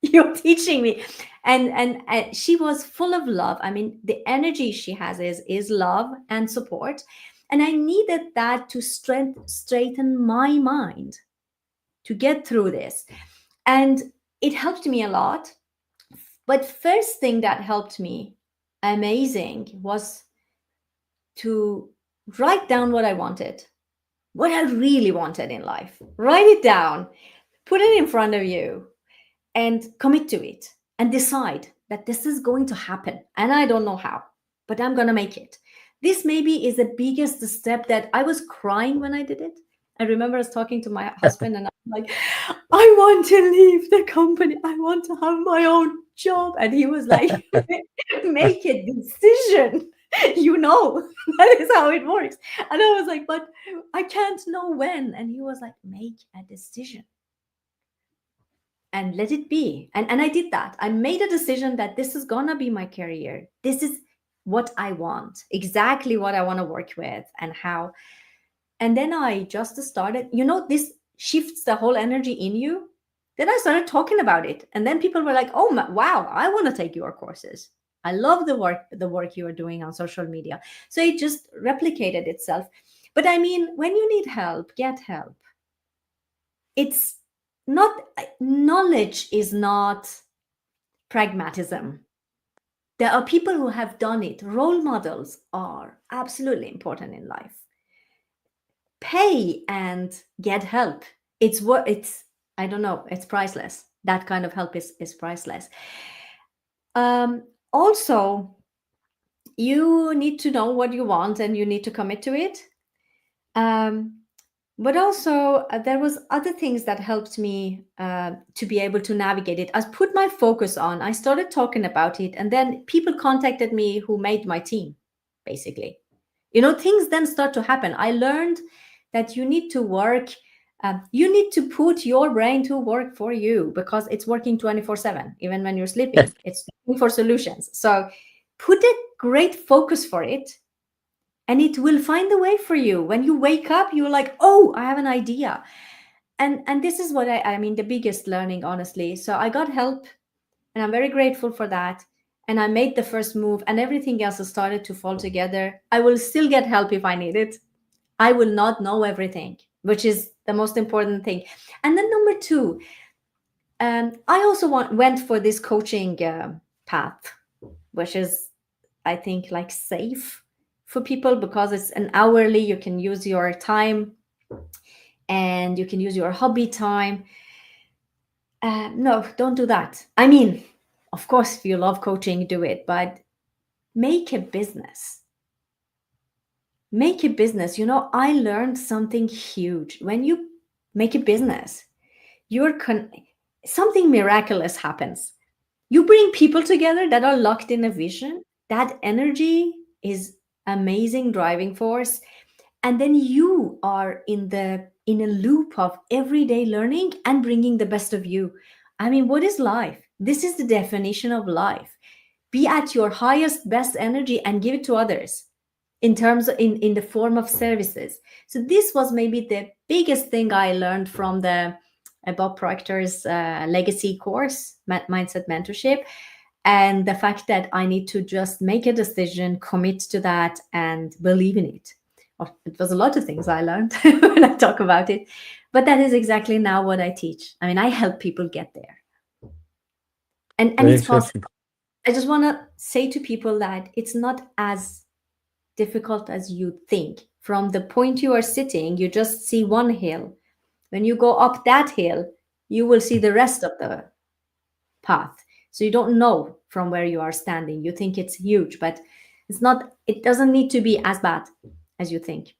you're teaching me. And she was full of love. I mean, the energy she has is love and support. And I needed that to straighten my mind to get through this. And it helped me a lot. But first thing that helped me amazing was to write down what I wanted, what I really wanted in life. Write it down, put it in front of you, and commit to it, and decide that this is going to happen. And I don't know how, but I'm going to make it. This maybe is the biggest step that I was crying when I did it. I remember I was talking to my husband, and I'm like, I want to leave the company. I want to have my own job. And he was like, make a decision. You know, that is how it works. And I was like, but I can't know when. And he was like, make a decision and let it be. And I did that. I made a decision that this is gonna be my career. This is what I want, exactly what I want to work with and how. And then I just started, you know, this shifts the whole energy in you. Then I started talking about it. And then people were like, oh, wow, I want to take your courses. I love the work you are doing on social media. So it just replicated itself. But I mean, when you need help, get help. It's not, knowledge is not pragmatism. There are people who have done it. Role models are absolutely important in life. Pay and get help. It's what it's, I don't know, it's priceless. That kind of help is priceless. Also, you need to know what you want and you need to commit to it. But also, there was other things that helped me to be able to navigate it. I put my focus on, I started talking about it, and then people contacted me who made my team, basically. You know, things then start to happen. I learned that you need to work, you need to put your brain to work for you, because it's working 24/7, even when you're sleeping. It's looking for solutions. So put a great focus for it, and it will find a way for you. When you wake up, you're like, oh, I have an idea. And this is what I mean, the biggest learning, honestly. So I got help, and I'm very grateful for that. And I made the first move, and everything else has started to fall together. I will still get help if I need it. I will not know everything, which is the most important thing. And then number two, I also went for this coaching path, which is, I think, like safe for people, because it's an hourly. You can use your time, and you can use your hobby time. No, don't do that. I mean, of course, if you love coaching, do it, but make a business. Make a business. You know, I learned something huge. When you make a business, something miraculous happens. You bring people together that are locked in a vision. That energy is amazing driving force. And then you are in a loop of everyday learning and bringing the best of you. I mean, what is life? This is the definition of life. Be at your highest, best energy and give it to others in terms of, in the form of services. So this was maybe the biggest thing I learned from the Bob Proctor's legacy course, Mindset Mentorship, and the fact that I need to just make a decision, commit to that, and believe in it. Oh, it was a lot of things I learned when I talk about it, but that is exactly now what I teach. I mean, I help people get there, and Very it's possible. interesting. I just want to say to people that it's not as difficult as you think. From the point you are sitting, you just see one hill. When you go up that hill, you will see the rest of the path. So you don't know from where you are standing. You think it's huge, but it's not, it doesn't need to be as bad as you think.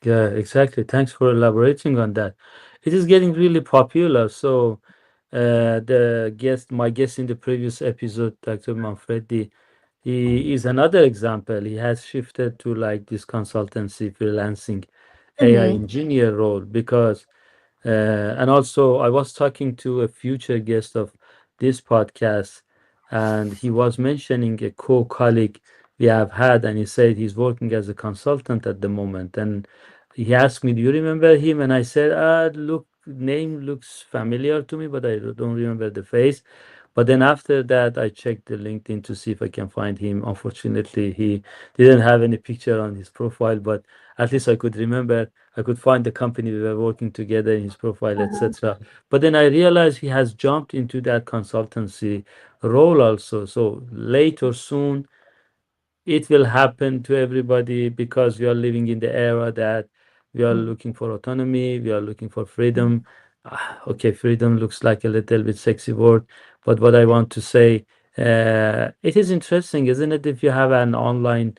Yeah, exactly. Thanks for elaborating on that. It is getting really popular. So, my guest in the previous episode, Dr. Manfredi, he is another example. He has shifted to like this consultancy, freelancing AI Mm-hmm. engineer role because and also, I was talking to a future guest of this podcast, and he was mentioning a co-colleague we have had, and he said he's working as a consultant at the moment. And he asked me, "Do you remember him?" And I said, look, name looks familiar to me, but I don't remember the face." But then after that, I checked the LinkedIn to see if I can find him. Unfortunately, he didn't have any picture on his profile, but at least I could remember. I could find the company we were working together in his profile, etc. But then I realized he has jumped into that consultancy role also. So late or soon, it will happen to everybody because we are living in the era that we are looking for autonomy, we are looking for freedom. Okay, freedom looks like a little bit sexy word, but what I want to say, it is interesting, isn't it, if you have an online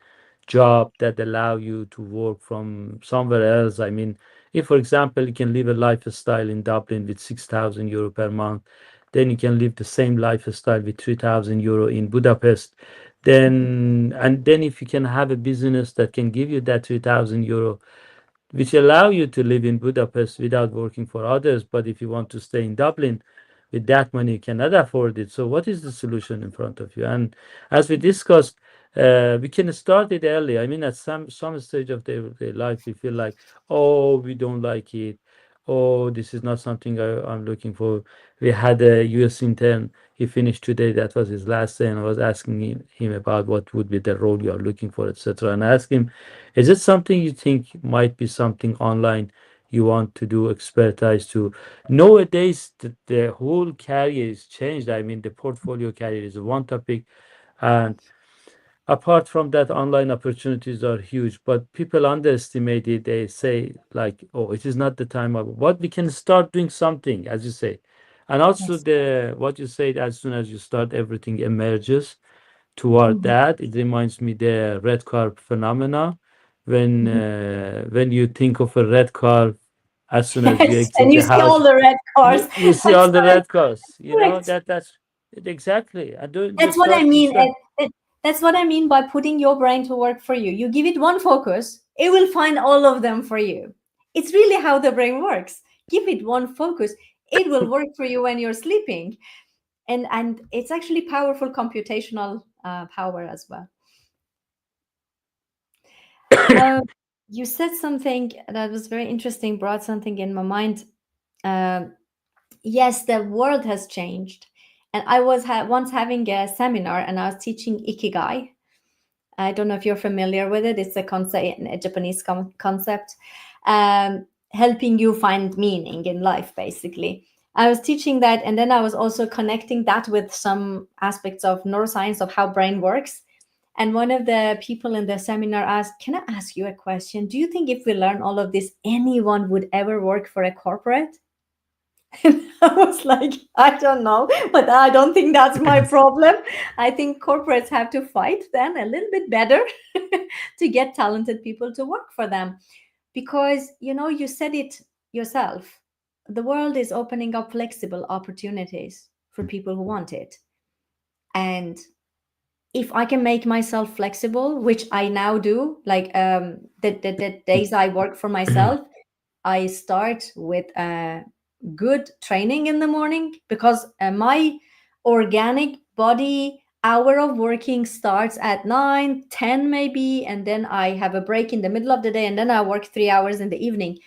job that allow you to work from somewhere else. I mean, if for example you can live a lifestyle in Dublin with 6,000 euro per month, then you can live the same lifestyle with 3,000 euro in Budapest. Then if you can have a business that can give you that 3,000 euro, which allow you to live in Budapest without working for others. But if you want to stay in Dublin, with that money you cannot afford it. So what is the solution in front of you? And as we discussed, we can start it early. I mean, at some stage of their life, we feel like, oh, we don't like it. Oh, this is not something I'm looking for. We had a US intern. He finished today. That was his last day, and I was asking him about what would be the role you are looking for, etc. And I asked him, is it something you think might be something online you want to do expertise to? Nowadays, the whole career is changed. I mean, the portfolio career is one topic, and apart from that, online opportunities are huge. But people underestimate it. They say like, "Oh, it is not the time of what we can start doing something," as you say, and also Yes. the what you said. As soon as you start, everything emerges toward Mhm. that. It reminds me the red car phenomena. Mhm. When you think of a red car, as soon as you Yes, exit and you the see all house, the red cars. you see That's all the correct. red cars. You know Correct. that's exactly. And don't you That's what I start you mean. start That's what I mean by putting your brain to work for you. You give it one focus, it will find all of them for you. It's really how the brain works. Give it one focus, it will work for you when you're sleeping. And it's actually powerful computational power as well. Uh, you said something that was very interesting, brought something in my mind. Um yes, the world has changed. And I was once having a seminar and I was teaching Ikigai. I don't know if you're familiar with it. It's a concept, a Japanese concept, helping you find meaning in life, basically. I was teaching that, and then I was also connecting that with some aspects of neuroscience of how brain works. And one of the people in the seminar asked, "Can I ask you a question? Do you think if we learn all of this, anyone would ever work for a corporate?" And I was like, I don't know, but I don't think that's my problem. I think corporates have to fight then a little bit better to get talented people to work for them. Because, you said it yourself. The world is opening up flexible opportunities for people who want it. And if I can make myself flexible, which I now do, like the days I work for myself, I start with good training in the morning because my organic body hour of working starts at 9, 10 maybe, and then I have a break in the middle of the day, and then I work 3 hours in the evening.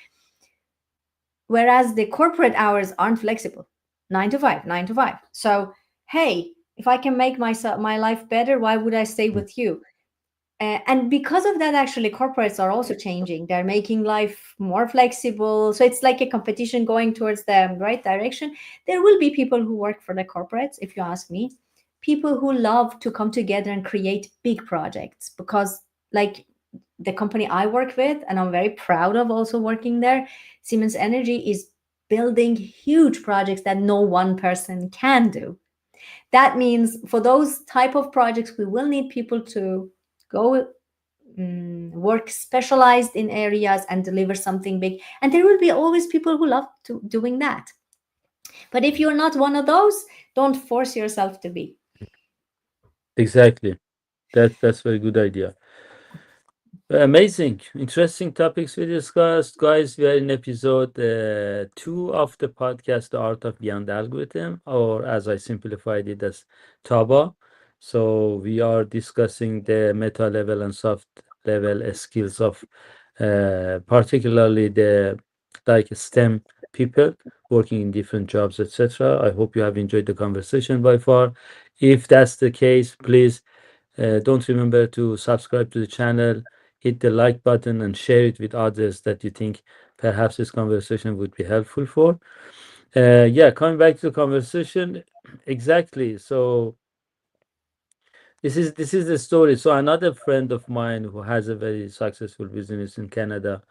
Whereas the corporate hours aren't flexible, 9 to 5, 9 to 5. So, hey, if I can make my life better, why would I stay with you? And because of that, actually, corporates are also changing. They're making life more flexible. So it's like a competition going towards the right direction. There will be people who work for the corporates, if you ask me. people who love to come together and create big projects, because like the company I work with, and I'm very proud of also working there, Siemens Energy is building huge projects that no one person can do. That means for those type of projects, we will need people to go work specialized in areas and deliver something big. And there will be always people who love to doing that. But if you're not one of those, don't force yourself to be. Exactly. That's very good idea. Amazing, interesting topics we discussed, guys. We are in episode 2 of the podcast, The Art of Beyond Algorithm, or as I simplified it as TABA. So we are discussing the meta level and soft level skills of particularly the like STEM people working in different jobs, etc. I hope you have enjoyed the conversation by far. If that's the case, please don't remember to subscribe to the channel, hit the like button, and share it with others that you think perhaps this conversation would be helpful for. Yeah, coming back to the conversation, exactly. So this is the story. So another friend of mine who has a very successful business in Canada,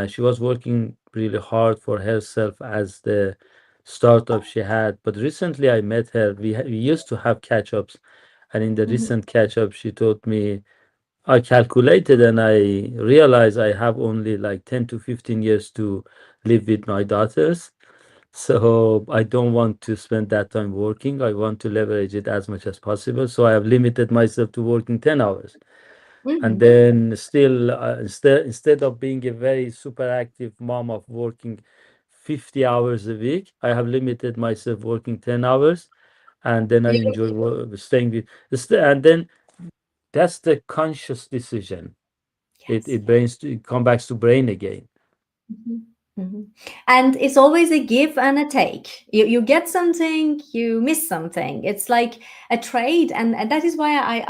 she was working really hard for herself as the startup she had. But recently I met her. We used to have catch ups, and in the Mhm. recent catch up, she told me I calculated and I realized I have only like 10 to 15 years to live with my daughters. So I don't want to spend that time working. I want to leverage it as much as possible. So I have limited myself to working 10 hours. And Mhm. then still, instead of being a very super active mom of working 50 hours a week, I have limited myself working 10 hours. And then I enjoy staying with, and then that's the conscious decision. Yes. It come back to brain again. Mhm. Mhm. And it's always a give and a take. You get something, you miss something. It's like a trade, and that is why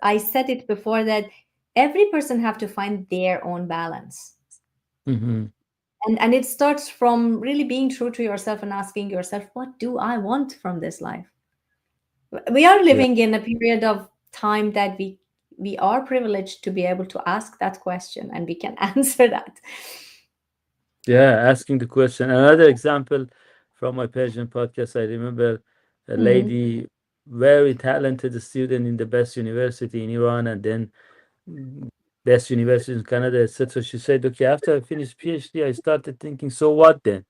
I said it before that every person have to find their own balance. Hmm. And it starts from really being true to yourself and asking yourself, what do I want from this life? We are Yeah, living in a period of time that we are privileged to be able to ask that question and we can answer that. yeah. Asking the question. Another example from my Persian podcast. I remember a Mhm. lady, very talented student in the best university in Iran, and then mm, best university in Canada, etc. She said, "Okay, after I finished PhD, I started thinking, so what then?"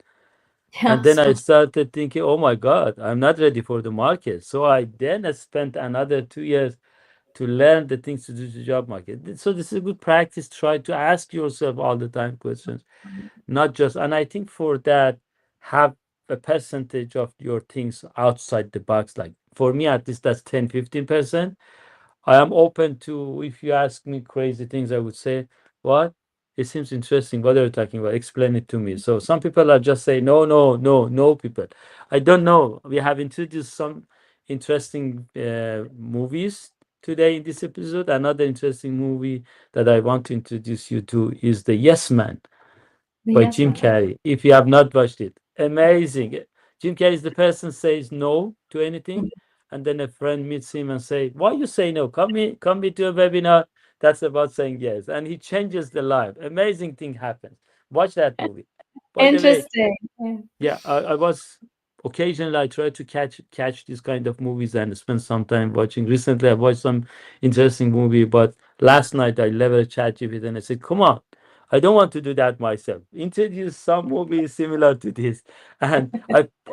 And Yeah, then I so started thinking, "Oh my God, I'm not ready for the market." So I then spent another 2 years to learn the things to do the job market. So this is a good practice. Try to ask yourself all the time questions, not just. And I think for that, have a percentage of your things outside the box. Like for me, at least that's 10, 15%. I am open to, if you ask me crazy things, I would say, what? It seems interesting. What are you talking about? Explain it to me. So some people are just say, no, no, no, no, people. I don't know. We have introduced some interesting movies today in this episode. Another interesting movie that I want to introduce you to is The Yes Man by yes, Jim man. Okay. Carrey. If you have not watched it, amazing. Jim Carrey is the person says no to anything, and then a friend meets him and say, "Why you say no? Come me to a webinar that's about saying yes," and he changes the life. Amazing thing happens. Watch that movie. By the way, Interesting. Yeah. yeah, I was occasionally I try to catch these kind of movies and spend some time watching. Recently, I watched some interesting movie, but last night I leveraged ChatGPT and I said, "Come on, I don't want to do that myself. Introduce some movies similar to this." And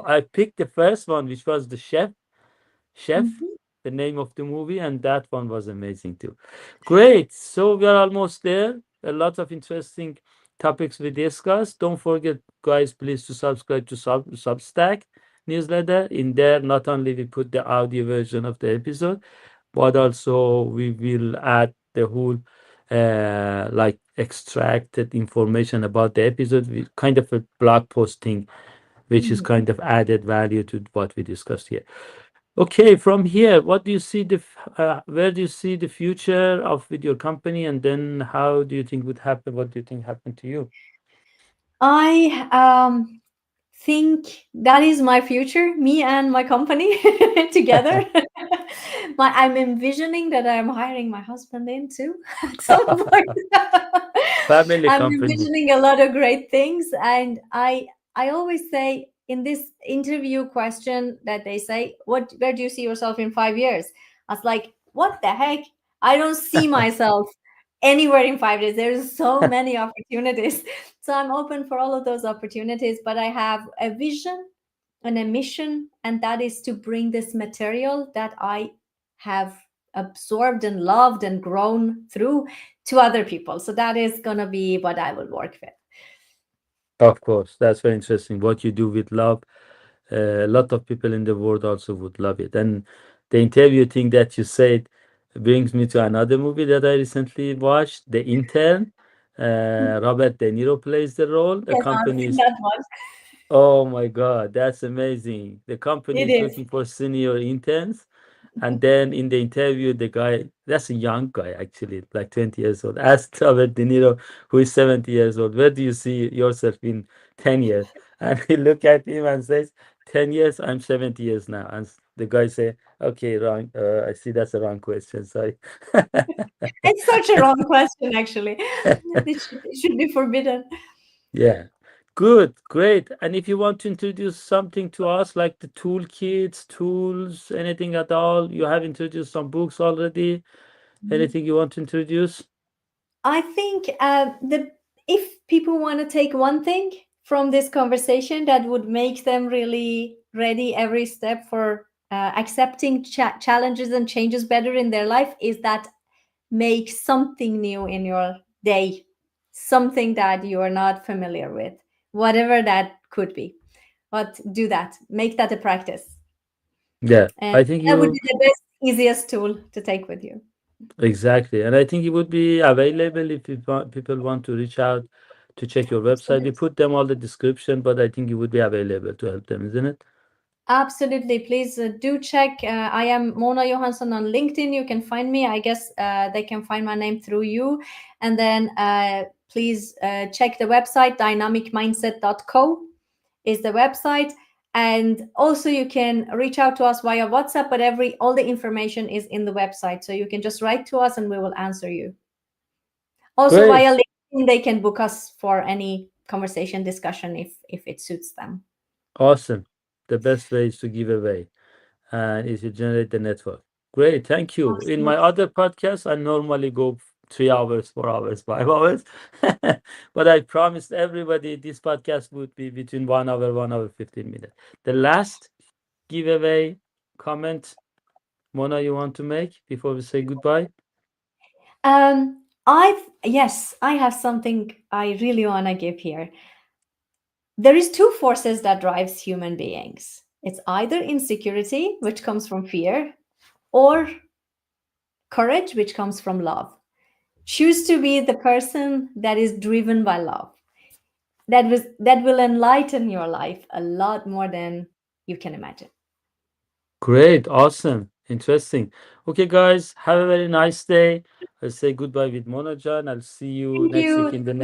I picked the first one, which was the Chef, Mhm. the name of the movie, and that one was amazing too. Great. So we are almost there. A lot of interesting topics we discussed. Don't forget, guys, please to subscribe to Substack newsletter. In there, not only we put the audio version of the episode, but also we will add the whole like extracted information about the episode with kind of a blog posting, which is Mhm. kind of added value to what we discussed here. Okay, from here, what do you see where do you see the future of with your company, and then how do you think would happen? What do you think happened to you? I think that is my future, me and my company together. I'm envisioning that I'm hiring my husband in too at some point. Family I'm company. envisioning a lot of great things, and I always say in this interview question that they say, "What where do you see yourself in 5 years?" I was like, "What the heck? I don't see myself anywhere in 5 years. There's so many opportunities." So I'm open for all of those opportunities, but I have a vision and a mission, and that is to bring this material that I have absorbed and loved and grown through to other people. So that is going to be what I will work with. Of course, that's very interesting. What you do with love, a lot of people in the world also would love it. And the interview thing that you said brings me to another movie that I recently watched, The Intern. Robert De Niro plays the role. The Yes, I've company seen is, that one. oh my God, that's amazing. The company It is is. looking for senior interns. And then in the interview, the guy, that's a young guy actually, like 20 years old, asked Robert De Niro, who is 70 years old, where do you see yourself in 10 years? And he look at him and says, 10 years, I'm 70 years now. And the guy say, okay, wrong. I see that's a wrong question. Sorry. It's such a wrong question, actually. It should be forbidden. Yeah. Good, great. And if you want to introduce something to us, like the toolkits, tools, anything at all, you have introduced some books already. Anything you want to introduce? I think the if people want to take one thing from this conversation that would make them really ready every step for accepting challenges and changes better in their life is that make something new in your day, something that you are not familiar with, whatever that could be. But do that, make that a practice, Yeah, and I think that would you be the best, easiest tool to take with you. exactly. And I think it would be available if people want to reach out to check your website. We Absolutely. put them all the description, but I think it would be available to help them, isn't it? Absolutely. Please do check. I am Mona Johansson on LinkedIn. You can find me. I guess they can find my name through you. And then please check the website. Dynamicmindset.co is the website. And also you can reach out to us via WhatsApp, but all the information is in the website. So you can just write to us and we will answer you. Also via Great. LinkedIn, they can book us for any conversation discussion if it suits them. Awesome. The best way is to give away and is to generate the network. Great. Thank you. In my Absolutely. other podcasts, I normally go 3 hours, 4 hours, 5 hours. But I promised everybody this podcast would be between 1 hour, 1 hour, 15 minutes. The last giveaway comment, Mona, you want to make before we say goodbye? Yes, I have something I really want to give here. There is two forces that drives human beings. It's either insecurity, which comes from fear, or courage, which comes from love. Choose to be the person that is driven by love. That will enlighten your life a lot more than you can imagine. Great, awesome, interesting. Okay, guys, have a very nice day. I'll say goodbye with Mona John. I'll see you Thank next week you. in the